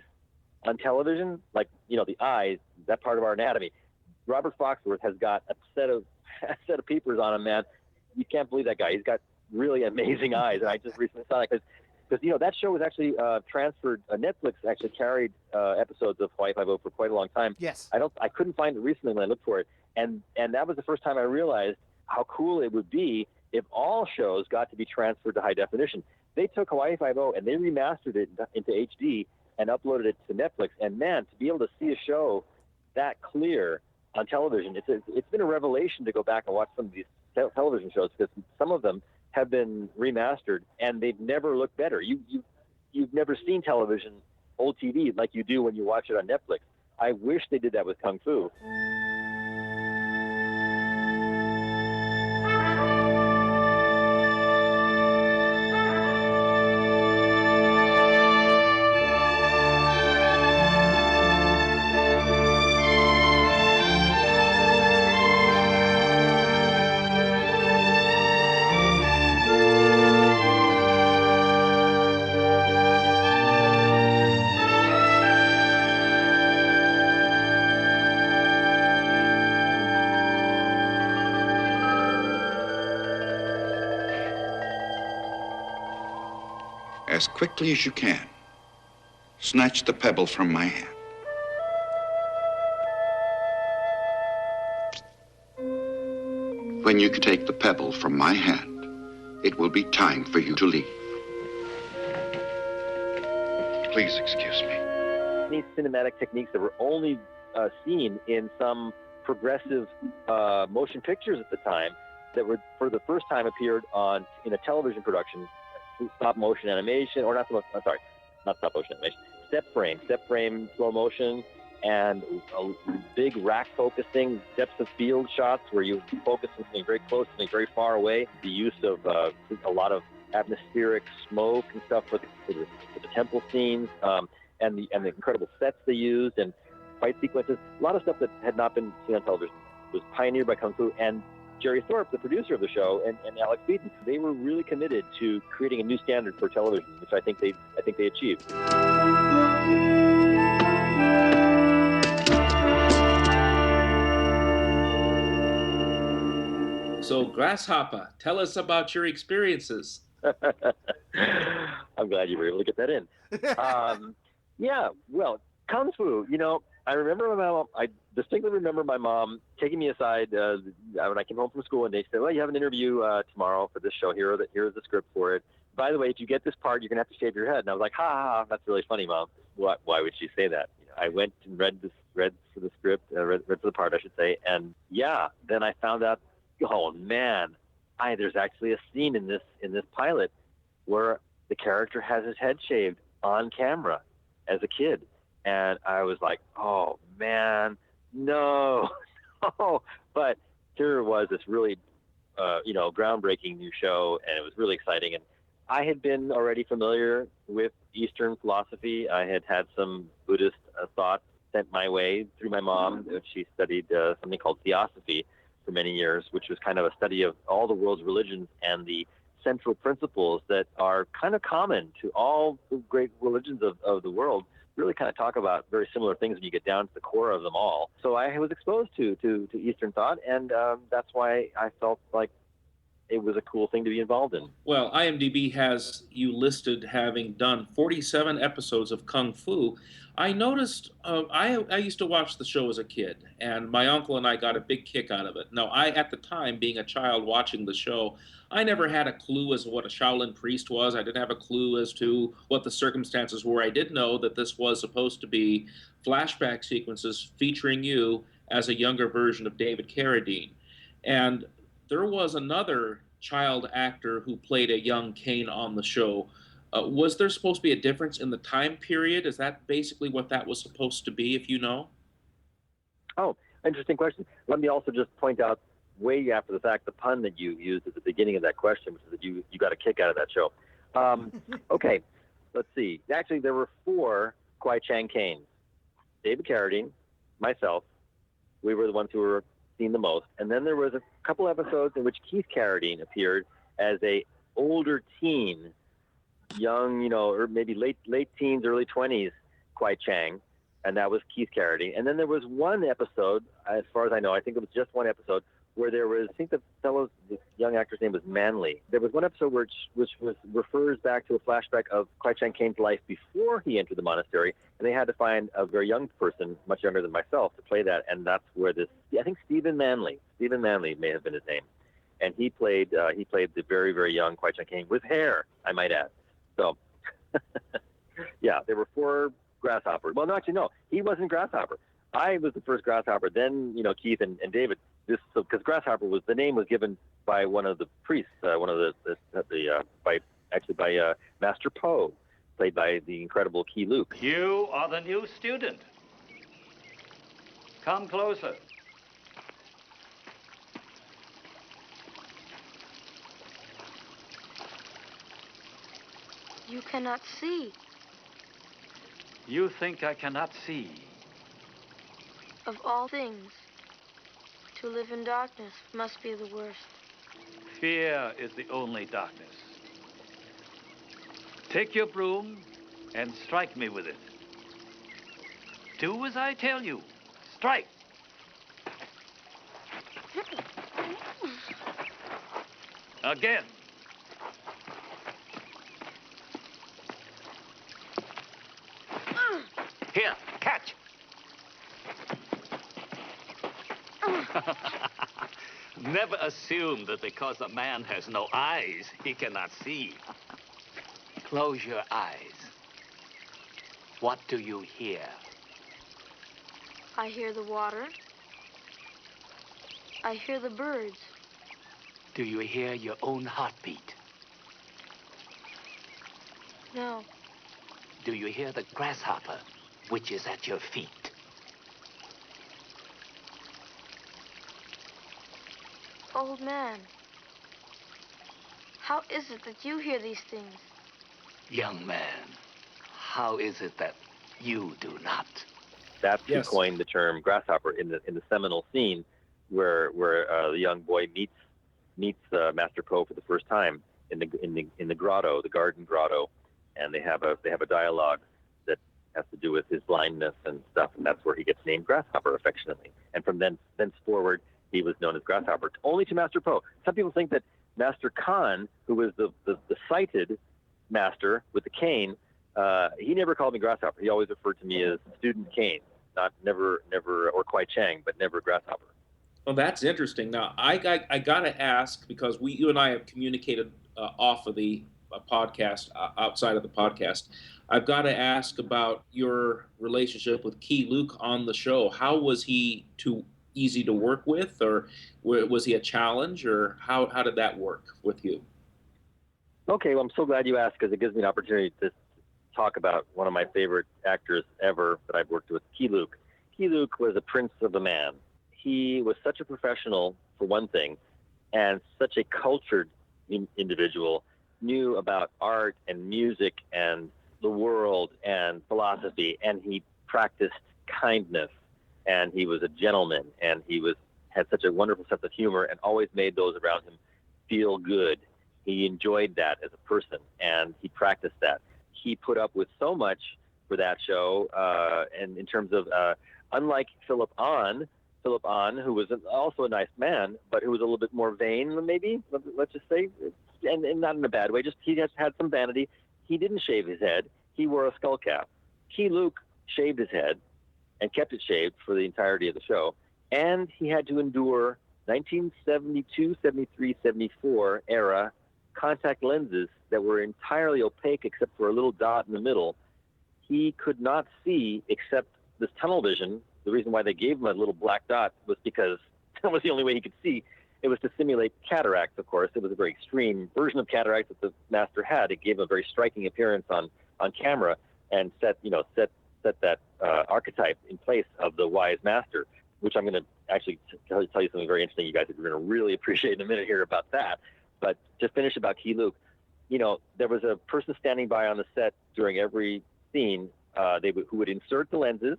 on television, like the eyes, that part of our anatomy, Robert Foxworth has got a set of peepers on him, man. You can't believe that guy. He's got really amazing eyes, and I just recently saw that because that show was actually transferred. Netflix actually carried episodes of Hawaii Five-0 for quite a long time. Yes. I couldn't find it recently when I looked for it, and that was the first time I realized how cool it would be if all shows got to be transferred to high definition. They took Hawaii Five-0 and they remastered it into HD and uploaded it to Netflix. And man, to be able to see a show that clear on television, it's been a revelation to go back and watch some of these television shows, because some of them have been remastered and they've never looked better. You've never seen television, old TV, like you do when you watch it on Netflix. I wish they did that with Kung Fu. As quickly as you can, snatch the pebble from my hand. When you take the pebble from my hand, it will be time for you to leave. Please excuse me. These cinematic techniques that were only seen in some progressive motion pictures at the time, that were for the first time appeared in a television production. Stop motion animation, or not stop motion animation, step frame slow motion, and a big rack focusing, depth of field shots where you focus on something very close, something very far away. The use of a lot of atmospheric smoke and stuff for the temple scenes, and the incredible sets they used, and fight sequences. A lot of stuff that had not been seen on television was pioneered by Kung Fu. And Jerry Thorpe, the producer of the show, and Alex Beaton, they were really committed to creating a new standard for television, which I think they achieved. So, Grasshopper, tell us about your experiences. I'm glad you were able to get that in. Yeah, well, Kung Fu, I remember my mom. I distinctly remember my mom taking me aside when I came home from school, and they said, "Well, you have an interview tomorrow for this show. Here's the script for it. By the way, if you get this part, you're gonna have to shave your head." And I was like, "Ha ha, ha, that's really funny, Mom. Why would she say that?" I went and read for the script, read for the part, I should say, and yeah, then I found out, oh man, there's actually a scene in this pilot where the character has his head shaved on camera as a kid. And I was like, oh, man, no, no. But here was this really, groundbreaking new show, and it was really exciting. And I had been already familiar with Eastern philosophy. I had had some Buddhist thought sent my way through my mom. She studied something called theosophy for many years, which was kind of a study of all the world's religions and the central principles that are kind of common to all the great religions of the world. Really kind of talk about very similar things when you get down to the core of them all. So I was exposed to Eastern thought, and that's why I felt like it was a cool thing to be involved in. Well, IMDb has you listed having done 47 episodes of Kung Fu. I noticed, I used to watch the show as a kid, and my uncle and I got a big kick out of it. Now, at the time, being a child watching the show, I never had a clue as to what a Shaolin priest was. I didn't have a clue as to what the circumstances were. I did know that this was supposed to be flashback sequences featuring you as a younger version of David Carradine. And there was another child actor who played a young Caine on the show. Was there supposed to be a difference in the time period? Is that basically what that was supposed to be, if you know? Oh, interesting question. Let me also just point out way after the fact the pun that you used at the beginning of that question, which is that you got a kick out of that show. Okay, let's see. Actually, there were 4 Kwai Chang Caines. David Carradine, myself, we were the ones who were seen the most. And then there was a couple episodes in which Keith Carradine appeared as a older teen, young, or maybe late teens, early 20s Kwai Chang, and that was Keith Carradine. And then there was one episode, as far as I know, I think it was just one episode, where there was, I think the young actor's name was Manley. There was one episode which refers back to a flashback of Kwai Chang Caine's life before he entered the monastery, and they had to find a very young person, much younger than myself, to play that, and that's where I think Stephen Manley may have been his name, and he played the very, very young Kwai Chang Caine with hair, I might add. So, yeah, there were 4 Grasshoppers. Well, no, actually, no, he wasn't Grasshopper. I was the first Grasshopper. Then, Keith and David. Because Grasshopper the name was given by one of the priests, by Master Po, played by the incredible Keye Luke. You are the new student. Come closer. You cannot see. You think I cannot see? Of all things, to live in darkness must be the worst. Fear is the only darkness. Take your broom and strike me with it. Do as I tell you. Strike. Again. Here, catch. Never assume that because a man has no eyes, he cannot see. Close your eyes. What do you hear? I hear the water. I hear the birds. Do you hear your own heartbeat? No. Do you hear the grasshopper, which is at your feet? Old man, how is it that you hear these things? Young man, how is it that you do not? That's who coined the term grasshopper in the seminal scene where the young boy meets Master Po for the first time in the grotto, the garden grotto, and they have a dialogue that has to do with his blindness and stuff, and that's where he gets named Grasshopper affectionately. And from thenceforward, he was known as Grasshopper, only to Master Po. Some people think that Master Khan, who was the sighted master with the cane, he never called me Grasshopper. He always referred to me as Student Caine, never, or Kwai Chang, but never Grasshopper. Well, that's interesting. Now, I got to ask, because you and I have communicated off of the podcast, outside of the podcast. I've got to ask about your relationship with Keye Luke on the show. How was he easy to work with, or was he a challenge, or how did that work with you? Okay, well, I'm so glad you asked because it gives me an opportunity to talk about one of my favorite actors ever that I've worked with, Keye Luke. Keye Luke was a prince of a man. He was such a professional, for one thing, and such a cultured individual, knew about art and music and the world and philosophy, and he practiced kindness, and he was a gentleman, and had such a wonderful sense of humor and always made those around him feel good. He enjoyed that as a person, and he practiced that. He put up with so much for that show, and in terms of, unlike Philip Ahn, who was also a nice man, but who was a little bit more vain, maybe, let's just say, and not in a bad way, just he just had some vanity. He didn't shave his head. He wore a skull cap. Keye Luke shaved his head and kept it shaved for the entirety of the show, and he had to endure 1972, 73, 74 era contact lenses that were entirely opaque except for a little dot in the middle. He could not see except this tunnel vision. The reason why they gave him a little black dot was because that was the only way he could see. It was to simulate cataracts, of course. It was a very extreme version of cataracts that the master had. It gave him a very striking appearance on camera and set that archetype in place of the wise master, which I'm going to actually tell you something very interesting. You guys are going to really appreciate in a minute here about that. But to finish about Keye Luke, there was a person standing by on the set during every scene who would insert the lenses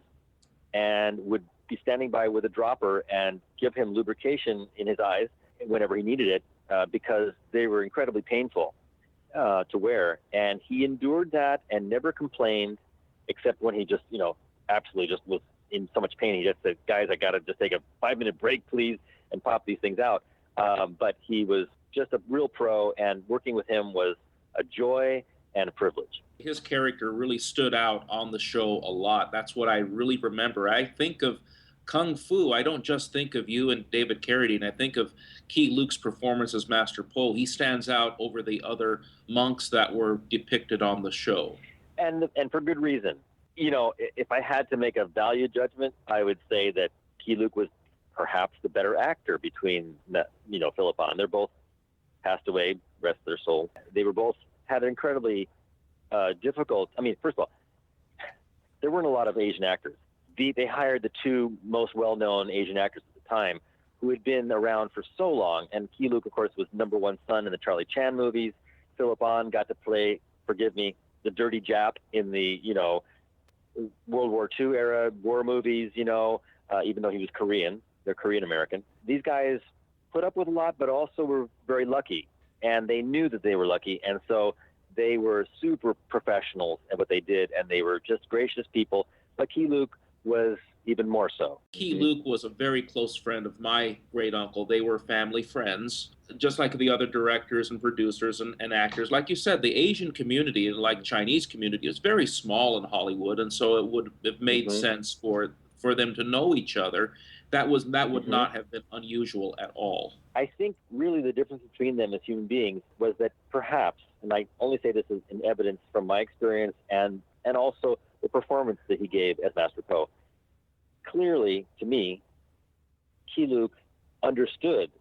and would be standing by with a dropper and give him lubrication in his eyes whenever he needed it, because they were incredibly painful to wear. And he endured that and never complained, except when he just, absolutely just was in so much pain. He just said, guys, I got to just take a 5-minute break, please, and pop these things out. But he was just a real pro, and working with him was a joy and a privilege. His character really stood out on the show a lot. That's what I really remember. I think of Kung Fu, I don't just think of you and David Carradine. I think of Keye Luke's performance as Master Po. He stands out over the other monks that were depicted on the show. And for good reason. If I had to make a value judgment, I would say that Keye Luke was perhaps the better actor between, Philip Ahn. They're both passed away, rest their soul. They were both had an incredibly difficult. I mean, first of all, there weren't a lot of Asian actors. They hired the two most well-known Asian actors at the time, who had been around for so long. And Keye Luke, of course, was number one son in the Charlie Chan movies. Philip Ahn got to play, forgive me, the dirty Jap in the World War II era war movies. Even though he was Korean, they're Korean American. These guys put up with a lot, but also were very lucky, and they knew that they were lucky, and so they were super professionals at what they did, and they were just gracious people. But Keye Luke was even more so. Keye Luke was a very close friend of my great uncle. They were family friends, just like the other directors and producers and actors. Like you said, the Asian community, like Chinese community, is very small in Hollywood, and so it would have made sense for them to know each other. That would not have been unusual at all. I think really the difference between them as human beings was that perhaps, and I only say this as in evidence from my experience and also the performance that he gave as Master Po, clearly, to me, Keye Luke understood,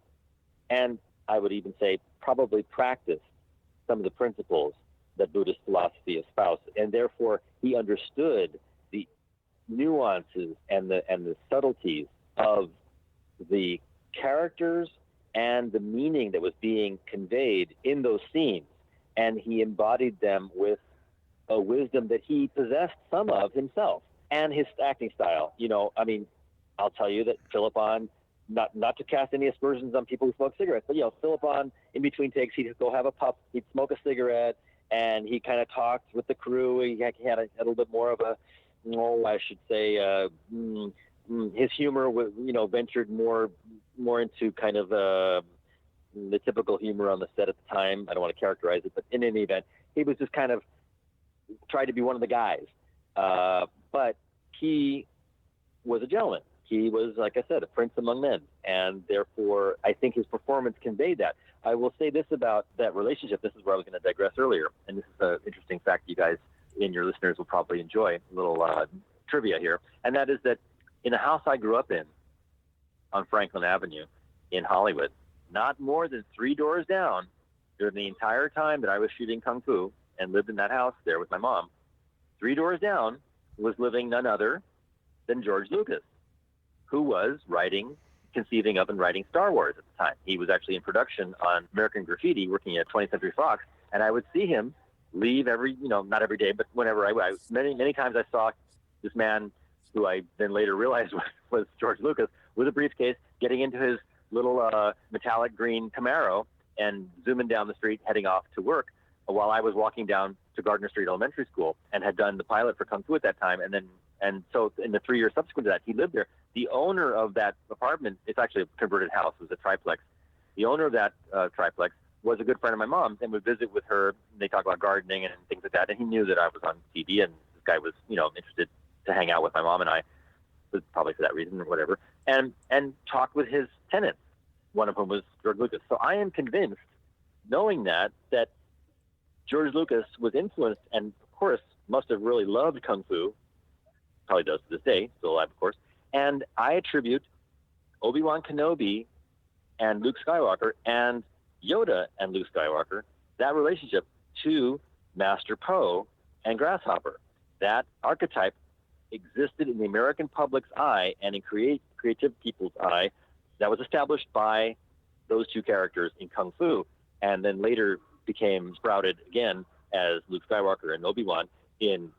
and I would even say probably practiced, some of the principles that Buddhist philosophy espouses, and therefore he understood the nuances and the subtleties of the characters and the meaning that was being conveyed in those scenes, and he embodied them with a wisdom that he possessed some of himself, and his acting style. I'll tell you that Philip Ahn, not to cast any aspersions on people who smoke cigarettes, but Philip Ahn, in between takes, he'd go have a puff, he'd smoke a cigarette, and he kind of talked with the crew. He had a little bit more of a, his humor was, ventured more into kind of the typical humor on the set at the time. I don't want to characterize it, but in any event, he was just kind of tried to be one of the guys. But he was a gentleman. He was, like I said, a prince among men, and therefore I think his performance conveyed that. I will say this about that relationship. This is where I was going to digress earlier, and this is an interesting fact you guys and your listeners will probably enjoy, a little trivia here, and that is that in the house I grew up in on Franklin Avenue in Hollywood, not more than 3 doors down during the entire time that I was shooting Kung Fu and lived in that house there with my mom, 3 doors down was living none other than George Lucas, who was conceiving of and writing Star Wars at the time. He was actually in production on American Graffiti, working at 20th Century Fox, and I would see him leave not every day, but whenever many times I saw this man, who I then later realized was George Lucas, with a briefcase, getting into his little metallic green Camaro and zooming down the street, heading off to work, while I was walking down to Gardner Street Elementary School and had done the pilot for Kung Fu at that time. And so in the 3 years subsequent to that, he lived there. The owner of that apartment, it's actually a converted house, it was a triplex. The owner of that triplex was a good friend of my mom's and would visit with her. And they talk about gardening and things like that. And he knew that I was on TV, and this guy was, interested to hang out with my mom and I, probably for that reason or whatever, and talk with his tenants, one of whom was George Lucas. So I am convinced, knowing that George Lucas was influenced and, of course, must have really loved Kung Fu, probably does to this day, still alive, of course, and I attribute Obi-Wan Kenobi and Luke Skywalker and Yoda and Luke Skywalker, that relationship, to Master Po and Grasshopper. That archetype existed in the American public's eye and in creative people's eye that was established by those two characters in Kung Fu, and then later became sprouted again as Luke Skywalker and Obi-Wan in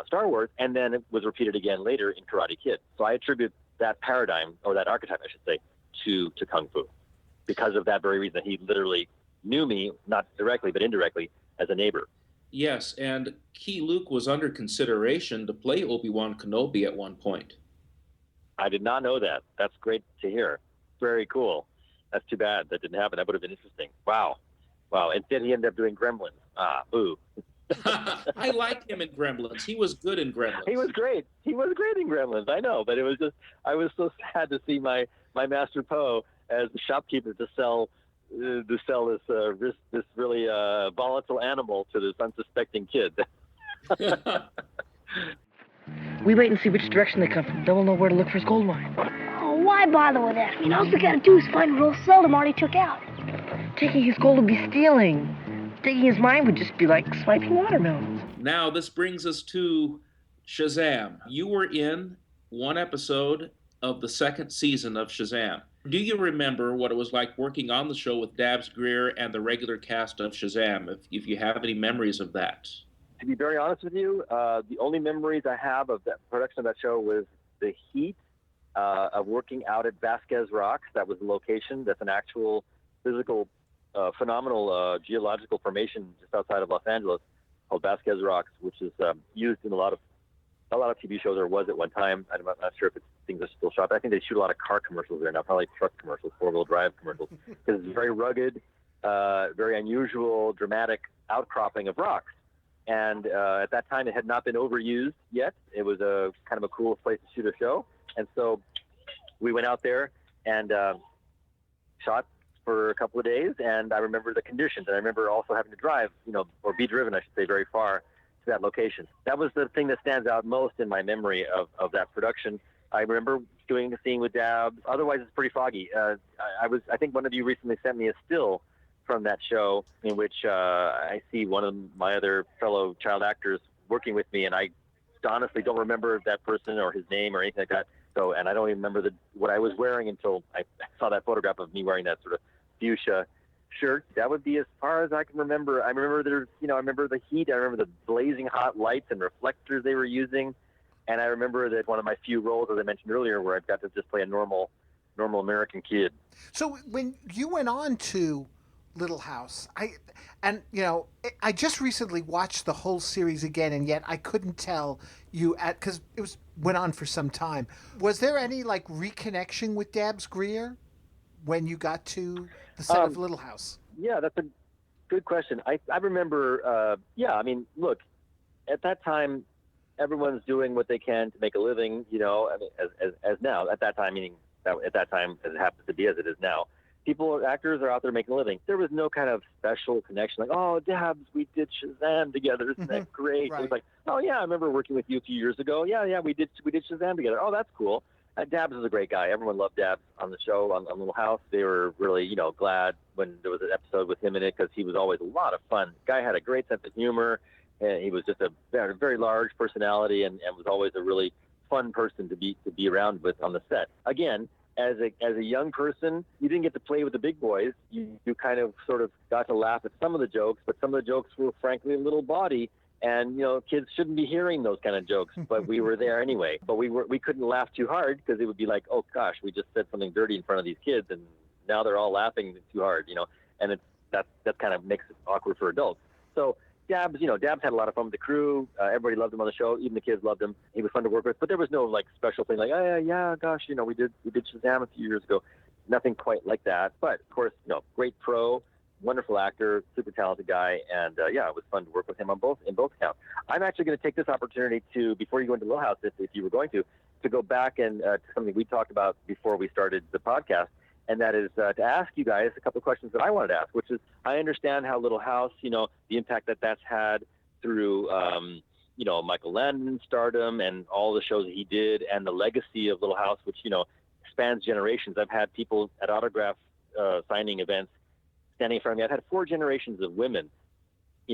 Star Wars, and then it was repeated again later in Karate Kid. So I attribute that paradigm, or that archetype, I should say, to Kung Fu, because of that very reason, that he literally knew me, not directly, but indirectly, as a neighbor. Yes, and Keye Luke was under consideration to play Obi-Wan Kenobi at one point. I did not know that. That's great to hear. Very cool. That's too bad that didn't happen. That would have been interesting. Wow. Instead, he ended up doing Gremlins. Boo. I liked him in Gremlins. He was good in Gremlins. He was great. He was great in Gremlins. I know, but it was just, I was so sad to see my Master Po as the shopkeeper to sell this really volatile animal to this unsuspecting kid. We wait and see which direction they come from. Then we'll know where to look for his gold mine. Oh, why bother with that? I mean, all we gotta do is find a roll seldom already took out. Taking his gold would be stealing. Taking his mine would just be like swiping watermelons. Now, this brings us to Shazam. You were in one episode of the second season of Shazam. Do you remember what it was like working on the show with Dabbs Greer and the regular cast of Shazam, if you have any memories of that? To be very honest with you, the only memories I have of that production of that show was the heat of working out at Vasquez Rocks. That was the location. That's an actual physical, phenomenal geological formation just outside of Los Angeles called Vasquez Rocks, which is used in a lot of TV shows, or was at one time. I'm not sure if things are still shot, but I think they shoot a lot of car commercials there now, probably truck commercials, four-wheel drive commercials, because it's very rugged, very unusual, dramatic outcropping of rocks. And at that time, it had not been overused yet. It was a kind of a cool place to shoot a show. And so we went out there and shot for a couple of days. And I remember the conditions. And I remember also having to drive, or be driven, I should say, very far to that location. That was the thing that stands out most in my memory of that production. I remember doing a scene with Dabbs. Otherwise, it's pretty foggy. I think one of you recently sent me a still from that show in which I see one of my other fellow child actors working with me, and I honestly don't remember that person or his name or anything like that. So, and I don't even remember what I was wearing until I saw that photograph of me wearing that sort of fuchsia shirt. That would be as far as I can remember. I remember I remember the heat. I remember the blazing hot lights and reflectors they were using. And I remember that one of my few roles, as I mentioned earlier, where I've got to just play a normal American kid. So when you went on to Little House, I just recently watched the whole series again, and yet I couldn't tell you because it went on for some time. Was there any reconnection with Dabbs Greer when you got to the set of Little House? Yeah, that's a good question. I remember. Look, at that time, everyone's doing what they can to make a living. As now. At that time, meaning that at that time, as it happens to be as it is now. Actors are out there making a living. There was no kind of special connection, like, oh, Dabbs, we did Shazam together. Isn't that great? Right. It was like, oh yeah, I remember working with you a few years ago. Yeah, we did Shazam together. Oh, that's cool. Dabs is a great guy. Everyone loved Dabs on the show, on Little House. They were really, glad when there was an episode with him in it because he was always a lot of fun. The guy had a great sense of humor, and he was just a very, very large personality and was always a really fun person to be around with on the set. Again, as a young person, you didn't get to play with the big boys. You kind of sort of got to laugh at some of the jokes, but some of the jokes were frankly a little bawdy. And, kids shouldn't be hearing those kind of jokes, but we were there anyway. But we couldn't laugh too hard because it would be like, oh, gosh, we just said something dirty in front of these kids, and now they're all laughing too hard, and that kind of makes it awkward for adults. So Dabs had a lot of fun with the crew. Everybody loved him on the show. Even the kids loved him. He was fun to work with. But there was no, special thing like, oh, yeah, gosh, we did Shazam a few years ago. Nothing quite like that. But, of course, great pro. Wonderful actor, super talented guy, and it was fun to work with him in both accounts. I'm actually going to take this opportunity to, before you go into Little House, if you were going to go back and to something we talked about before we started the podcast, and that is to ask you guys a couple of questions that I wanted to ask, which is, I understand how Little House, the impact that's had through, Michael Landon's stardom and all the shows that he did, and the legacy of Little House, which, spans generations. I've had people at autograph signing events standing in front of me. I've had 4 generations of women,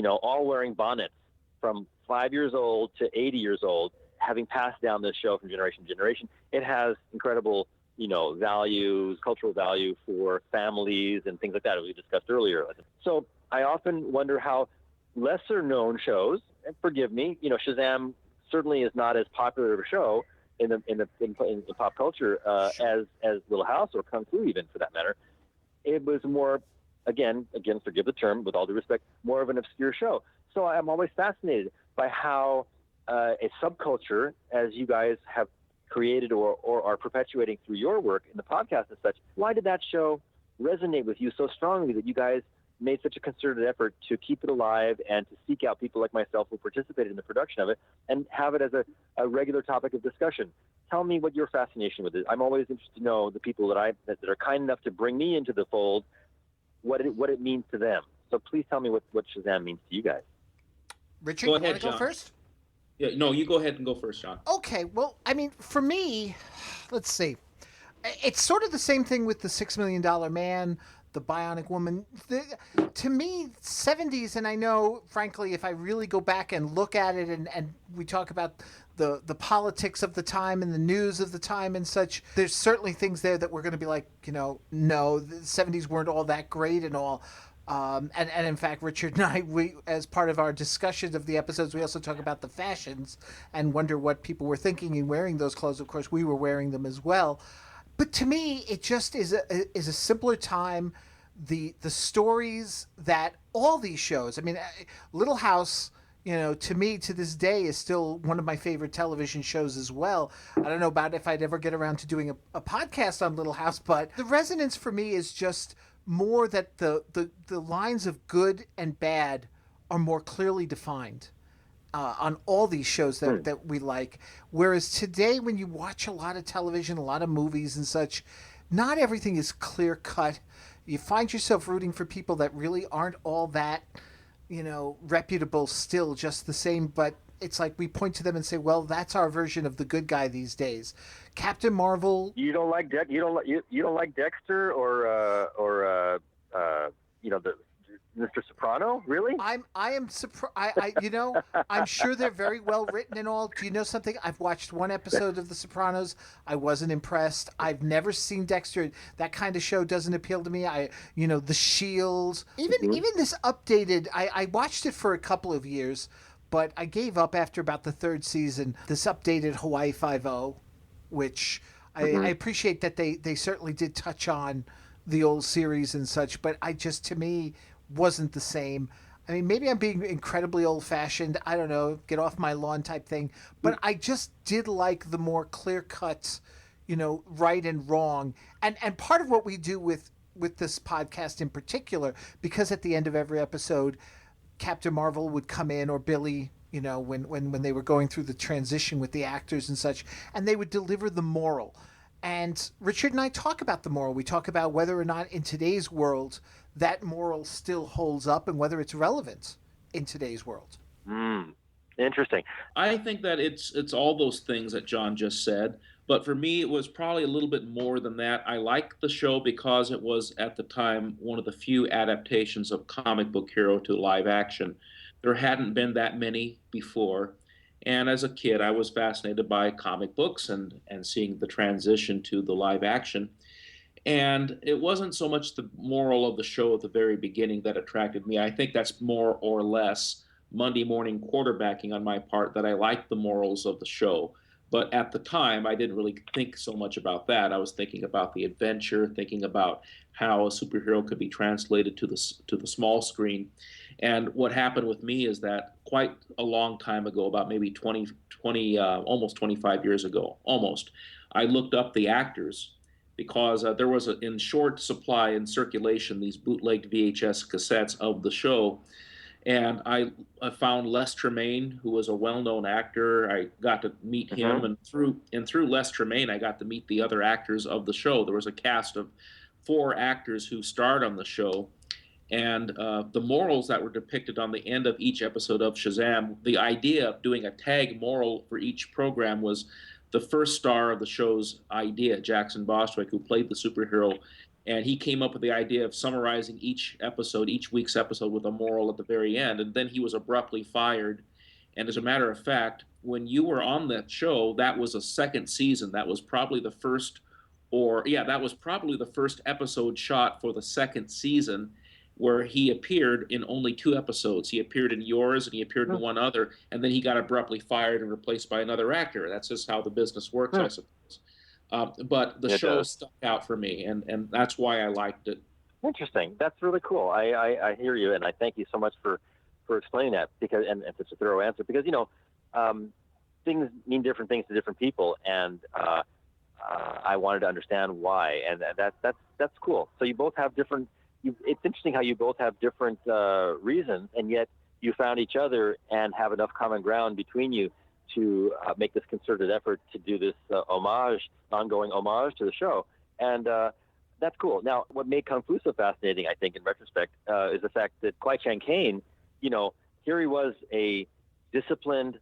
all wearing bonnets from 5 years old to 80 years old, having passed down this show from generation to generation. It has incredible, values, cultural value for families and things like that, as we discussed earlier. So I often wonder how lesser known shows, and forgive me, Shazam certainly is not as popular of a show in pop culture as Little House or Kung Fu, even for that matter. It was more, again, forgive the term, with all due respect, more of an obscure show. So I'm always fascinated by how a subculture, as you guys have created or are perpetuating through your work in the podcast and such, why did that show resonate with you so strongly that you guys made such a concerted effort to keep it alive and to seek out people like myself who participated in the production of it and have it as a regular topic of discussion? Tell me what your fascination with it. I'm always interested to know the people that are kind enough to bring me into the fold, what it means to them. So please tell me what Shazam means to you guys. Richard, you want to go first? Yeah, no, you go ahead and go first, John. Okay, well, I mean, for me, let's see. It's sort of the same thing with the $6 Million Man, the Bionic Woman. To me, 70s, and I know, frankly, if I really go back and look at it and we talk about the politics of the time and the news of the time and such, there's certainly things there that we're going to be like, no, the 70s weren't all that great and all. And in fact, Richard and I, we, as part of our discussions of the episodes, we also talk about the fashions and wonder what people were thinking in wearing those clothes. Of course, we were wearing them as well. But to me, it just is a simpler time. The stories that all these shows, I mean, Little House, to me, to this day, is still one of my favorite television shows as well. I don't know about if I'd ever get around to doing a podcast on Little House, but the resonance for me is just more that the lines of good and bad are more clearly defined on all these shows that we like. Whereas today, when you watch a lot of television, a lot of movies and such, not everything is clear cut. You find yourself rooting for people that really aren't all that, reputable still, just the same. But it's like we point to them and say, well, that's our version of the good guy these days. Captain Marvel. You don't like you don't like Dexter or the Mr. Soprano, really? I am surprised. I'm sure they're very well written and all. Do you know something? I've watched one episode of The Sopranos. I wasn't impressed. I've never seen Dexter. That kind of show doesn't appeal to me. The Shield. Even this updated. I watched it for a couple of years, but I gave up after about the 3rd season. This updated Hawaii Five-0, which I appreciate that they certainly did touch on the old series and such, but to me, wasn't the same. I mean, maybe I'm being incredibly old-fashioned. I don't know, get off my lawn type thing. But I just did like the more clear-cut, right and wrong. And part of what we do with this podcast in particular, because at the end of every episode, Captain Marvel would come in, or Billy, when they were going through the transition with the actors and such, and they would deliver the moral. And Richard and I talk about the moral. We talk about whether or not in today's world that moral still holds up and whether it's relevant in today's world. Interesting. I think that it's all those things that John just said. But for me, it was probably a little bit more than that. I liked the show because it was, at the time, one of the few adaptations of comic book hero to live action. There hadn't been that many before. And as a kid, I was fascinated by comic books and seeing the transition to the live action. And it wasn't so much the moral of the show at the very beginning that attracted me. I think that's more or less Monday morning quarterbacking on my part, that I liked the morals of the show. But at the time, I didn't really think so much about that. I was thinking about the adventure, thinking about how a superhero could be translated to the small screen. And what happened with me is that quite a long time ago, about maybe 20, almost 25 years ago, almost, I looked up the actors because there was in short supply in circulation these bootlegged VHS cassettes of the show. And I found Les Tremayne, who was a well-known actor. I got to meet him, and through Les Tremayne, I got to meet the other actors of the show. There was a cast of 4 actors who starred on the show, and the morals that were depicted on the end of each episode of Shazam, the idea of doing a tag moral for each program was the first star of the show's idea, Jackson Bostwick, who played the superhero. And he came up with the idea of summarizing each week's episode, with a moral at the very end. And then he was abruptly fired. And as a matter of fact, when you were on that show, that was a second season. That was probably the first, episode shot for the second season, where he appeared in only 2 episodes. He appeared in yours and he appeared in one other. And then he got abruptly fired and replaced by another actor. That's just how the business works, I suppose. But the show stuck out for me, and that's why I liked it. Interesting. That's really cool. I hear you, and I thank you so much for explaining that, because and such a thorough answer, because things mean different things to different people, and I wanted to understand why, and that's cool. So you both have different. It's interesting how you both have different reasons, and yet you found each other and have enough common ground between you to make this concerted effort to do this ongoing homage to the show. And that's cool. Now, what made Kung Fu so fascinating, I think, in retrospect, is the fact that Kwai Chang Caine, here he was, a disciplined,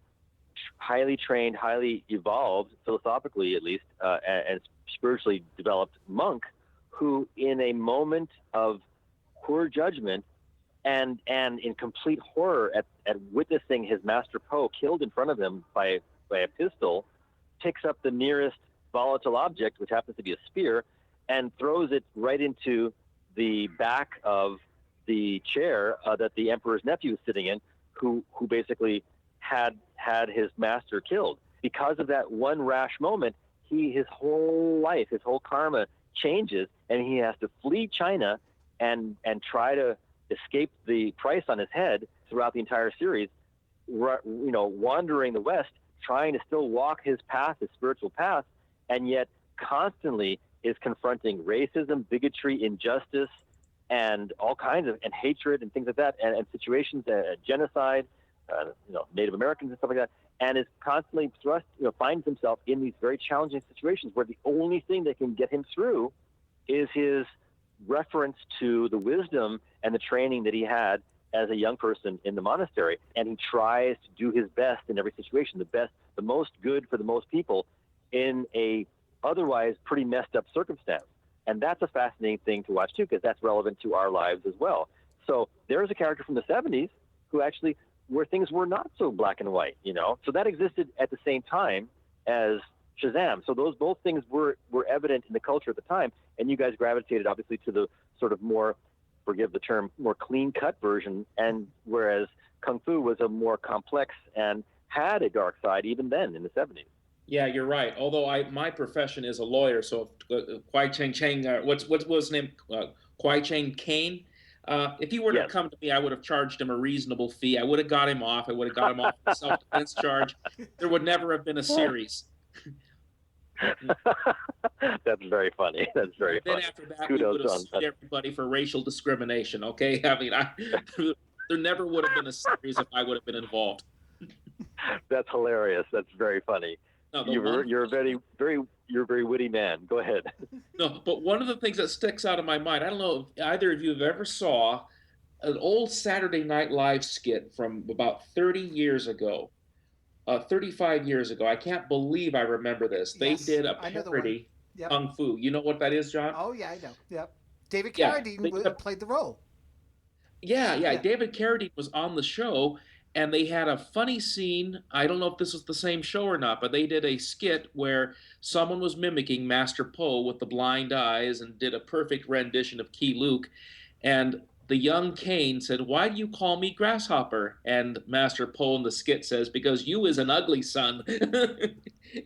highly trained, highly evolved, philosophically at least, and spiritually developed monk, who in a moment of poor judgment and in complete horror at witnessing his master Po killed in front of him by a pistol, picks up the nearest volatile object, which happens to be a spear, and throws it right into the back of the chair that the emperor's nephew is sitting in, who basically had his master killed. Because of that one rash moment, his whole life, his whole karma changes, and he has to flee China and try to escape the price on his head throughout the entire series, wandering the West, trying to still walk his path, his spiritual path, and yet constantly is confronting racism, bigotry, injustice, and all kinds of, and hatred and things like that, and situations, genocide, Native Americans and stuff like that, and is constantly finds himself in these very challenging situations where the only thing that can get him through is his reference to the wisdom and the training that he had as a young person in the monastery. And he tries to do his best in every situation, the most good for the most people in a otherwise pretty messed up circumstance. And that's a fascinating thing to watch too, because that's relevant to our lives as well. So there's a character from the 70s who actually, where things were not so black and white, So that existed at the same time as Shazam. So those both things were evident in the culture at the time, and you guys gravitated obviously to the sort of more, forgive the term, more clean-cut version, and whereas Kung Fu was a more complex and had a dark side even then in the 70s. Yeah, you're right. Although my profession is a lawyer, so Kwai Chang Caine, what was his name? Kwai Chang Caine. If he were to come to me, I would have charged him a reasonable fee. I would have got him off. I would have got him off the self-defense charge. There would never have been a series. That's very funny. That's very funny. Then after that, we would have sued everybody for racial discrimination. Okay, I mean, there never would have been a series if I would have been involved. That's hilarious. That's very funny. No, you're a very witty man. Go ahead. No, but one of the things that sticks out of my mind, I don't know if either of you have ever saw an old Saturday Night Live skit from about 30 years ago. 35 years ago. I can't believe I remember this. They did a parody, Kung Fu. You know what that is, John? Oh, yeah, I know. Yep. David Carradine played the role. Yeah. David Carradine was on the show, and they had a funny scene. I don't know if this was the same show or not, but they did a skit where someone was mimicking Master Po with the blind eyes and did a perfect rendition of Keye Luke. And the young Caine said, "Why do you call me Grasshopper?" And Master Po in the skit says, "Because you is an ugly son."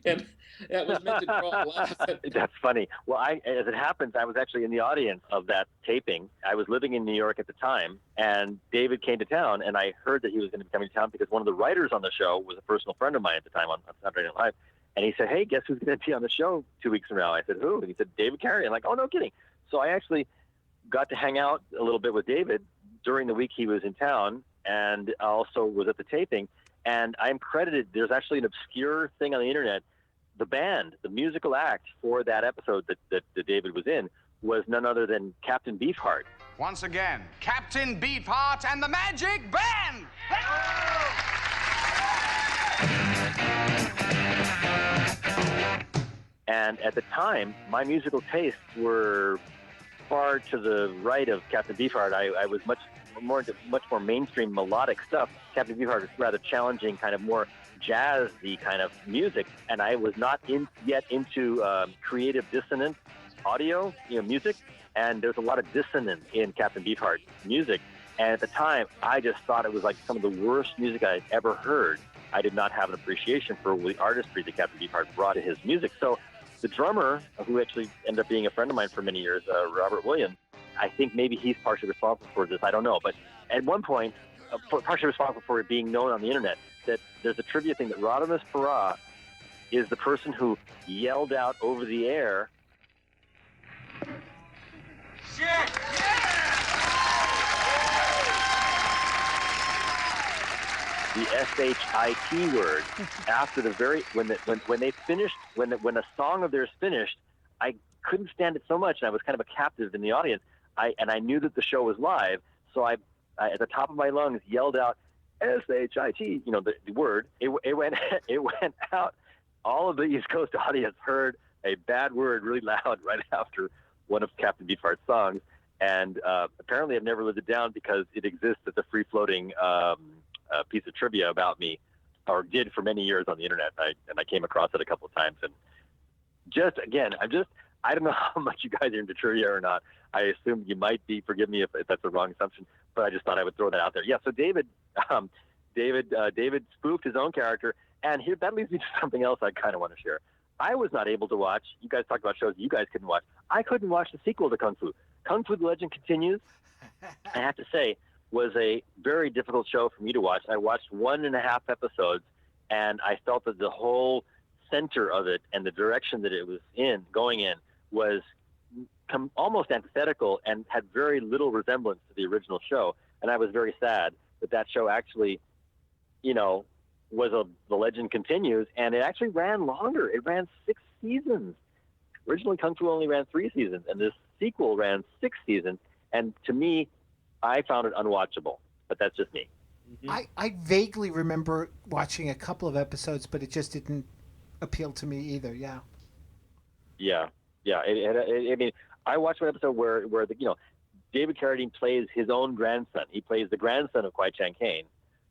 And that was meant to draw a laugh. That's funny. Well, as it happens, I was actually in the audience of that taping. I was living in New York at the time, and David came to town, and I heard that he was going to be coming to town because one of the writers on the show was a personal friend of mine at the time on Saturday Night Live. And he said, "Hey, guess who's going to be on the show 2 weeks from now?" I said, "Who?" And he said, "David Carradine." I'm like, "Oh, no kidding." So I actually got to hang out a little bit with David during the week he was in town, and also was at the taping. And I'm credited, there's actually an obscure thing on the internet. The band, the musical act for that episode that David was in, was none other than Captain Beefheart. Once again, Captain Beefheart and the Magic Band! And at the time, my musical tastes were far to the right of Captain Beefheart. I was much more mainstream melodic stuff. Captain Beefheart is rather challenging, kind of more jazzy kind of music, and I was not yet into creative dissonant audio, music. And there's a lot of dissonance in Captain Beefheart music. And at the time, I just thought it was like some of the worst music I'd ever heard. I did not have an appreciation for the artistry that Captain Beefheart brought to his music. So the drummer, who actually ended up being a friend of mine for many years, Robert Williams, I think maybe he's partially responsible for this. I don't know. But at one point, partially responsible for it being known on the internet, that there's a trivia thing that Radames Pera is the person who yelled out over the air, "Shit! Yeah!" The S-H-I-T word after the when a song of theirs finished. I couldn't stand it so much, and I was kind of a captive in the audience. I knew that the show was live, so I at the top of my lungs yelled out S-H-I-T, the word. It went out. All of the East Coast audience heard a bad word really loud right after one of Captain Beefheart's songs, and apparently I've never lived it down because it exists as a free-floating piece of trivia about me, or did for many years on the internet. And I came across it a couple of times, and just again, I don't know how much you guys are into trivia or not. I assume you might be. Forgive me if that's a wrong assumption, but I just thought I would throw that out there. Yeah. So David spoofed his own character, and here that leads me to something else I kind of want to share. I was not able to watch. You guys talked about shows you guys couldn't watch. I couldn't watch the sequel to Kung Fu. Kung Fu: The Legend Continues. I have to say, was a very difficult show for me to watch. I watched 1.5 episodes, and I felt that the whole center of it and the direction that it was going in was almost antithetical and had very little resemblance to the original show. And I was very sad that show actually, was The Legend Continues, and it actually ran longer. It ran 6 seasons. Originally, Kung Fu only ran 3 seasons, and this sequel ran 6 seasons. And to me, I found it unwatchable, but that's just me. Mm-hmm. I vaguely remember watching a couple of episodes, but it just didn't appeal to me either. Yeah. Yeah. I mean, I watched one episode where David Carradine plays his own grandson. He plays the grandson of Kwai Chang Caine,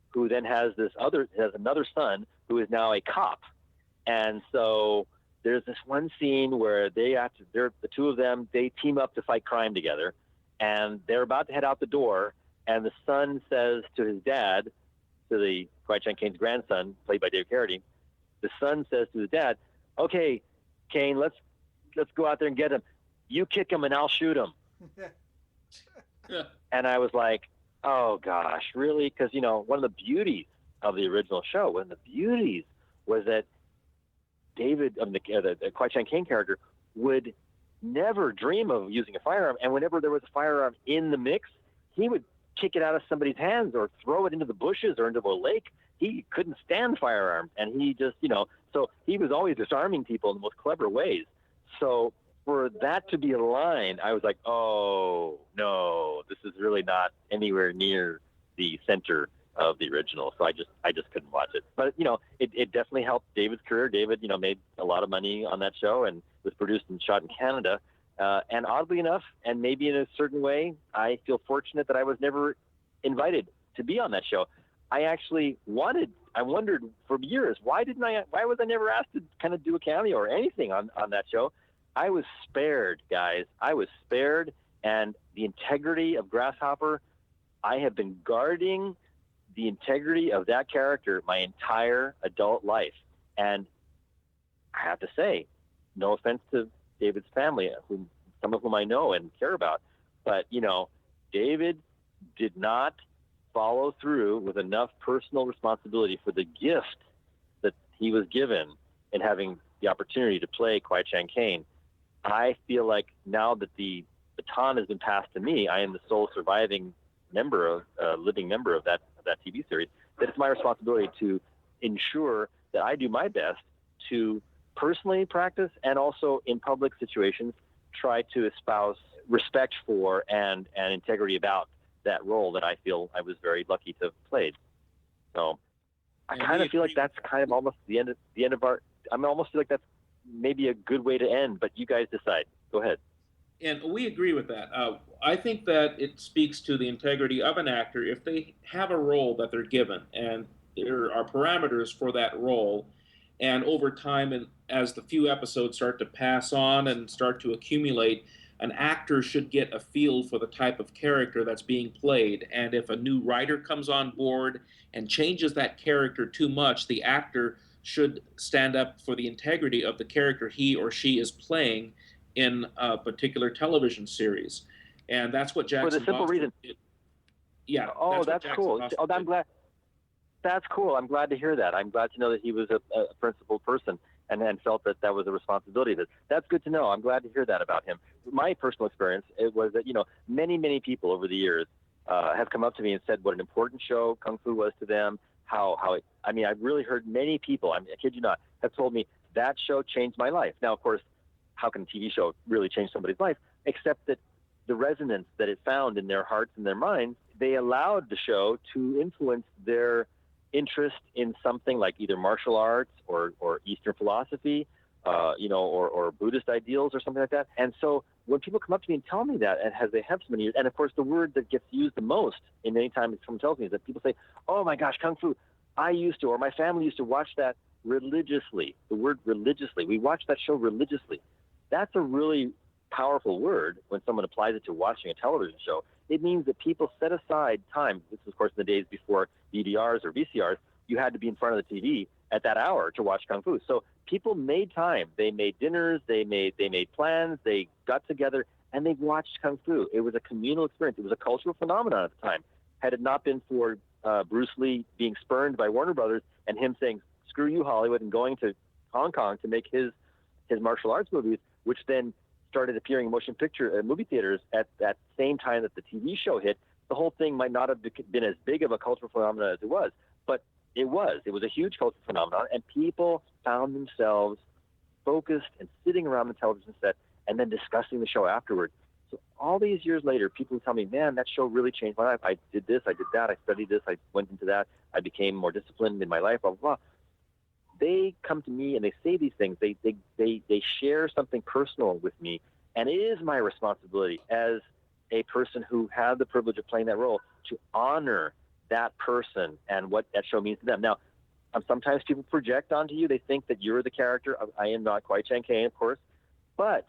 who then has another son who is now a cop. And so there's this one scene where the two of them, they team up to fight crime together. And they're about to head out the door, and the son says to his dad, to the Kwai Chang Caine's grandson, played by David Carradine, the son says to his dad, "Okay, Caine, let's go out there and get him. You kick him, and I'll shoot him." And I was like, "Oh gosh, really?" Because one of the beauties of the original show, was that David, the Kwai Chang Caine character, would never dream of using a firearm, and whenever there was a firearm in the mix, he would kick it out of somebody's hands or throw it into the bushes or into a lake. He couldn't stand firearms, and he just, so he was always disarming people in the most clever ways. So for that to be a line, I was like, oh no, this is really not anywhere near the center of the original. So I just couldn't watch it. But, it definitely helped David's career. David, made a lot of money on that show and was produced and shot in Canada. And oddly enough, and maybe in a certain way, I feel fortunate that I was never invited to be on that show. I actually I wondered for years, why was I never asked to kind of do a cameo or anything on that show? I was spared, guys. I was spared. And the integrity of Grasshopper, I have been guarding the integrity of that character my entire adult life. And I have to say, no offense to David's family, some of whom I know and care about, but, David did not follow through with enough personal responsibility for the gift that he was given in having the opportunity to play Kwai Chang Caine. I feel like now that the baton has been passed to me, I am the sole surviving living member of that TV series, that it's my responsibility to ensure that I do my best to personally practice and also in public situations try to espouse respect for and integrity about that role that I feel I was very lucky to have played. So I kind of feel like that's kind of almost the end of our. I almost feel like that's maybe a good way to end, but you guys decide. Go ahead. And we agree with that. I think that it speaks to the integrity of an actor if they have a role that they're given, and there are parameters for that role. And over time, and as the few episodes start to pass on and start to accumulate, an actor should get a feel for the type of character that's being played. And if a new writer comes on board and changes that character too much, the actor should stand up for the integrity of the character he or she is playing in a particular television series. And that's what Jackson For the simple reason. Yeah. Oh, that's cool. I'm glad. That's cool. I'm glad to hear that. I'm glad to know that he was a principled person and felt that was a responsibility. That's good to know. I'm glad to hear that about him. My personal experience, it was that, many, many people over the years have come up to me and said what an important show Kung Fu was to them, I've really heard many people, I kid you not, have told me that show changed my life. Now, of course, how can a TV show really change somebody's life? Except that the resonance that it found in their hearts and their minds, they allowed the show to influence their interest in something like either martial arts or Eastern philosophy, or Buddhist ideals or something like that. And so when people come up to me and tell me that, and as they have so many years, and of course the word that gets used the most in any time someone tells me is that people say, oh my gosh, Kung Fu, I used to, or my family used to watch that religiously. The word religiously. We watched that show religiously. That's a really powerful word when someone applies it to watching a television show. It means that people set aside time. This was, of course, in the days before DVRs or VCRs. You had to be in front of the TV at that hour to watch Kung Fu. So people made time. They made dinners. They made plans. They got together and they watched Kung Fu. It was a communal experience. It was a cultural phenomenon at the time. Had it not been for Bruce Lee being spurned by Warner Brothers and him saying, screw you, Hollywood, and going to Hong Kong to make his martial arts movies, which then started appearing in motion picture movie theaters at that same time that the TV show hit, the whole thing might not have been as big of a cultural phenomenon as it was. But it was a huge cultural phenomenon, and people found themselves focused and sitting around the television set and then discussing the show afterward. So all these years later, people tell me, man, that show really changed my life. I did this, I did that, I studied this, I went into that, I became more disciplined in my life, blah, blah, blah. They come to me and they say these things. They share something personal with me, and it is my responsibility as a person who had the privilege of playing that role to honor that person and what that show means to them. Now, sometimes people project onto you. They think that you're the character. I am not Kwai Chang Caine, of course, but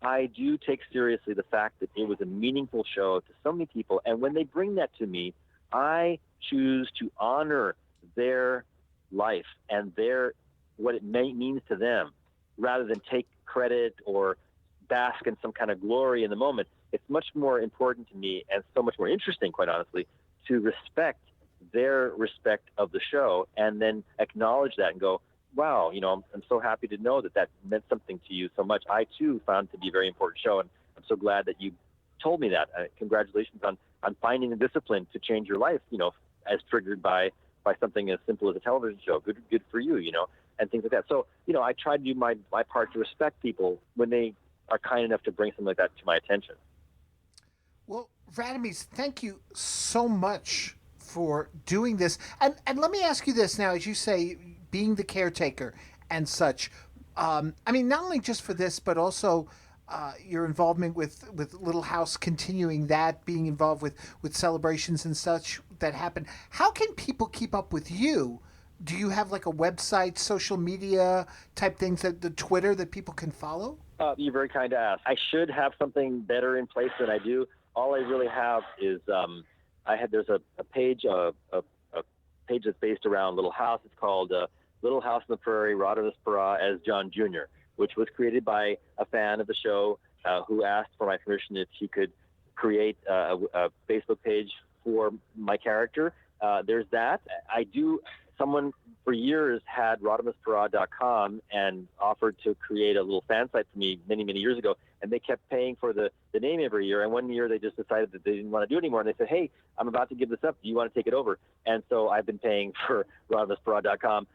I do take seriously the fact that it was a meaningful show to so many people, and when they bring that to me, I choose to honor their life and what it means to them, rather than take credit or bask in some kind of glory in the moment. It's much more important to me, and so much more interesting, quite honestly, to respect their respect of the show and then acknowledge that and go, wow, I'm so happy to know that meant something to you so much. I too found it to be a very important show, and I'm so glad that you told me that. Congratulations on finding the discipline to change your life, as triggered by something as simple as a television show. Good for you, and things like that. So, I try to do my part to respect people when they are kind enough to bring something like that to my attention. Well, Radames, thank you so much for doing this. And let me ask you this now, as you say, being the caretaker and such. I mean, not only just for this, but also your involvement with Little House, continuing that, being involved with celebrations and such that happen. How can people keep up with you? Do you have like a website, social media type things, that the Twitter that people can follow? You're very kind to ask. I should have something better in place than I do. All I really have is there's a page page that's based around Little House. It's called Little House on the Prairie, Radames Pera as John Jr., which was created by a fan of the show who asked for my permission if he could create a Facebook page for my character. There's that. Someone for years had radamespera.com and offered to create a little fan site for me many, many years ago, and they kept paying for the name every year. And one year they just decided that they didn't want to do it anymore, and they said, hey, I'm about to give this up. Do you want to take it over? And so I've been paying for radamespera.com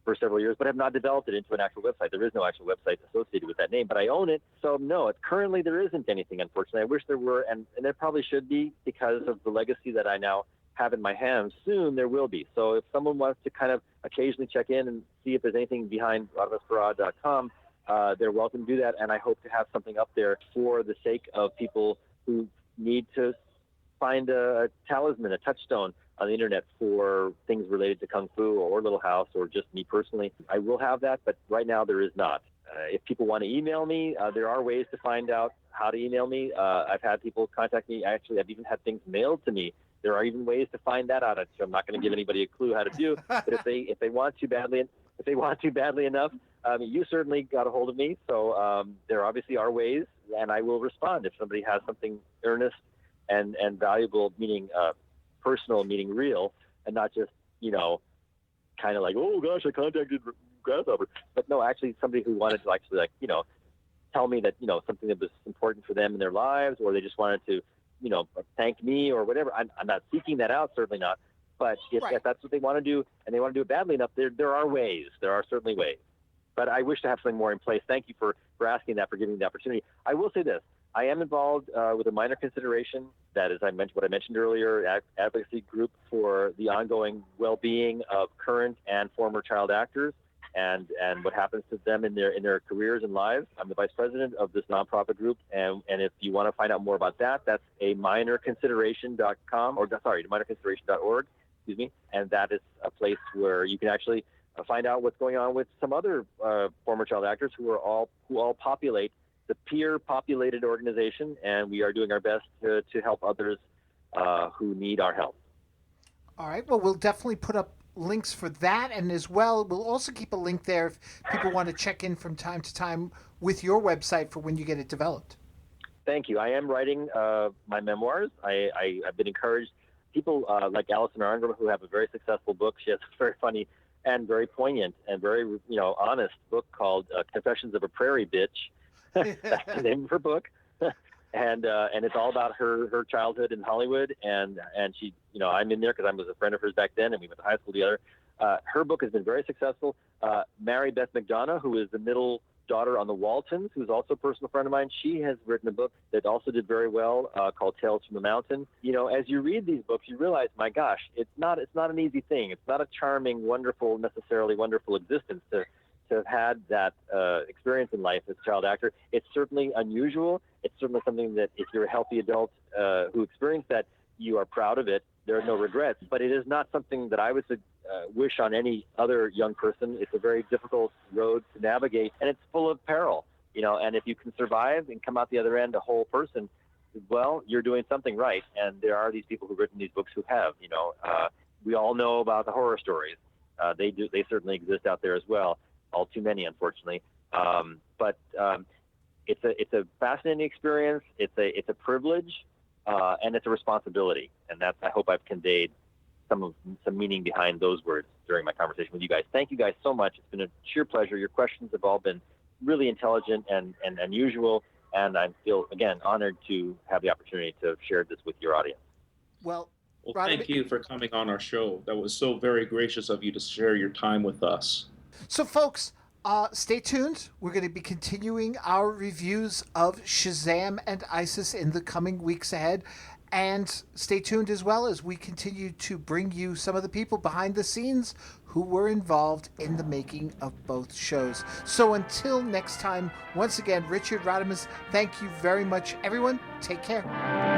for several years, but have not developed it into an actual website. There is no actual website associated with that name, but I own it. So no, currently there isn't anything, unfortunately. I wish there were, and there probably should be, because of the legacy that I now have in my hands. Soon there will be. So if someone wants to kind of occasionally check in and see if there's anything behind radamespera.com, they're welcome to do that. And I hope to have something up there for the sake of people who need to find a talisman, a touchstone on the internet for things related to Kung Fu or Little House or just me personally. I will have that, but right now there is not. If people want to email me, there are ways to find out how to email me. I've had people contact me. Actually, I've even had things mailed to me. There are even ways to find that out. I'm not going to give anybody a clue how to do. But if they want to badly enough, you certainly got a hold of me. So there obviously are ways, and I will respond if somebody has something earnest and valuable, meaning personal, meaning real, and not just kind of like, oh gosh, I contacted Grasshopper. But no, actually somebody who wanted to actually tell me that something that was important for them in their lives, or they just wanted to thank me or whatever. I'm not seeking that out, certainly not. But if that's what they want to do, and they want to do it badly enough, there are ways. There are certainly ways. But I wish to have something more in place. Thank you for asking that, for giving me the opportunity. I will say this. I am involved with a minor consideration, that is, what I mentioned earlier, advocacy group for the ongoing well-being of current and former child actors and what happens to them in their careers and lives. I'm the vice president of this nonprofit group, and if you want to find out more about that, that's a minorconsideration.com, or sorry, minorconsideration.org, excuse me, and that is a place where you can actually find out what's going on with some other former child actors who all populate the peer-populated organization, and we are doing our best to help others who need our help. All right. Well, we'll definitely put up links for that, and as well, we'll also keep a link there if people want to check in from time to time with your website for when you get it developed. Thank you. I am writing my memoirs. I've been encouraged. People like Alison Arngrim, who have a very successful book. She has a very funny and very poignant and very honest book called Confessions of a Prairie Bitch. That's the name of her book. And it's all about her childhood in Hollywood, and she, I'm in there because I was a friend of hers back then, and we went to high school together. Her book has been very successful. Mary Beth McDonough, who is the middle daughter on the Waltons, who's also a personal friend of mine, she has written a book that also did very well called Tales from the Mountain. As you read these books, you realize, my gosh, it's not an easy thing. It's not a charming, necessarily wonderful existence to have had that experience in life as a child actor. It's certainly unusual. It's certainly something that if you're a healthy adult who experienced that, you are proud of it. There are no regrets. But it is not something that I would wish on any other young person. It's a very difficult road to navigate, and it's full of peril. And if you can survive and come out the other end a whole person, well, you're doing something right. And there are these people who've written these books who have. We all know about the horror stories. They certainly exist out there as well. All too many, unfortunately. But it's a fascinating experience. It's a privilege, and it's a responsibility. And I hope I've conveyed some meaning behind those words during my conversation with you guys. Thank you guys so much. It's been a sheer pleasure. Your questions have all been really intelligent and unusual, and I feel, again, honored to have the opportunity to share this with your audience. Well, thank you for coming on our show. That was so very gracious of you to share your time with us. So, folks, stay tuned. We're going to be continuing our reviews of Shazam and ISIS in the coming weeks ahead. And stay tuned as well as we continue to bring you some of the people behind the scenes who were involved in the making of both shows. So until next time, once again, Richard Radames, thank you very much, everyone. Take care.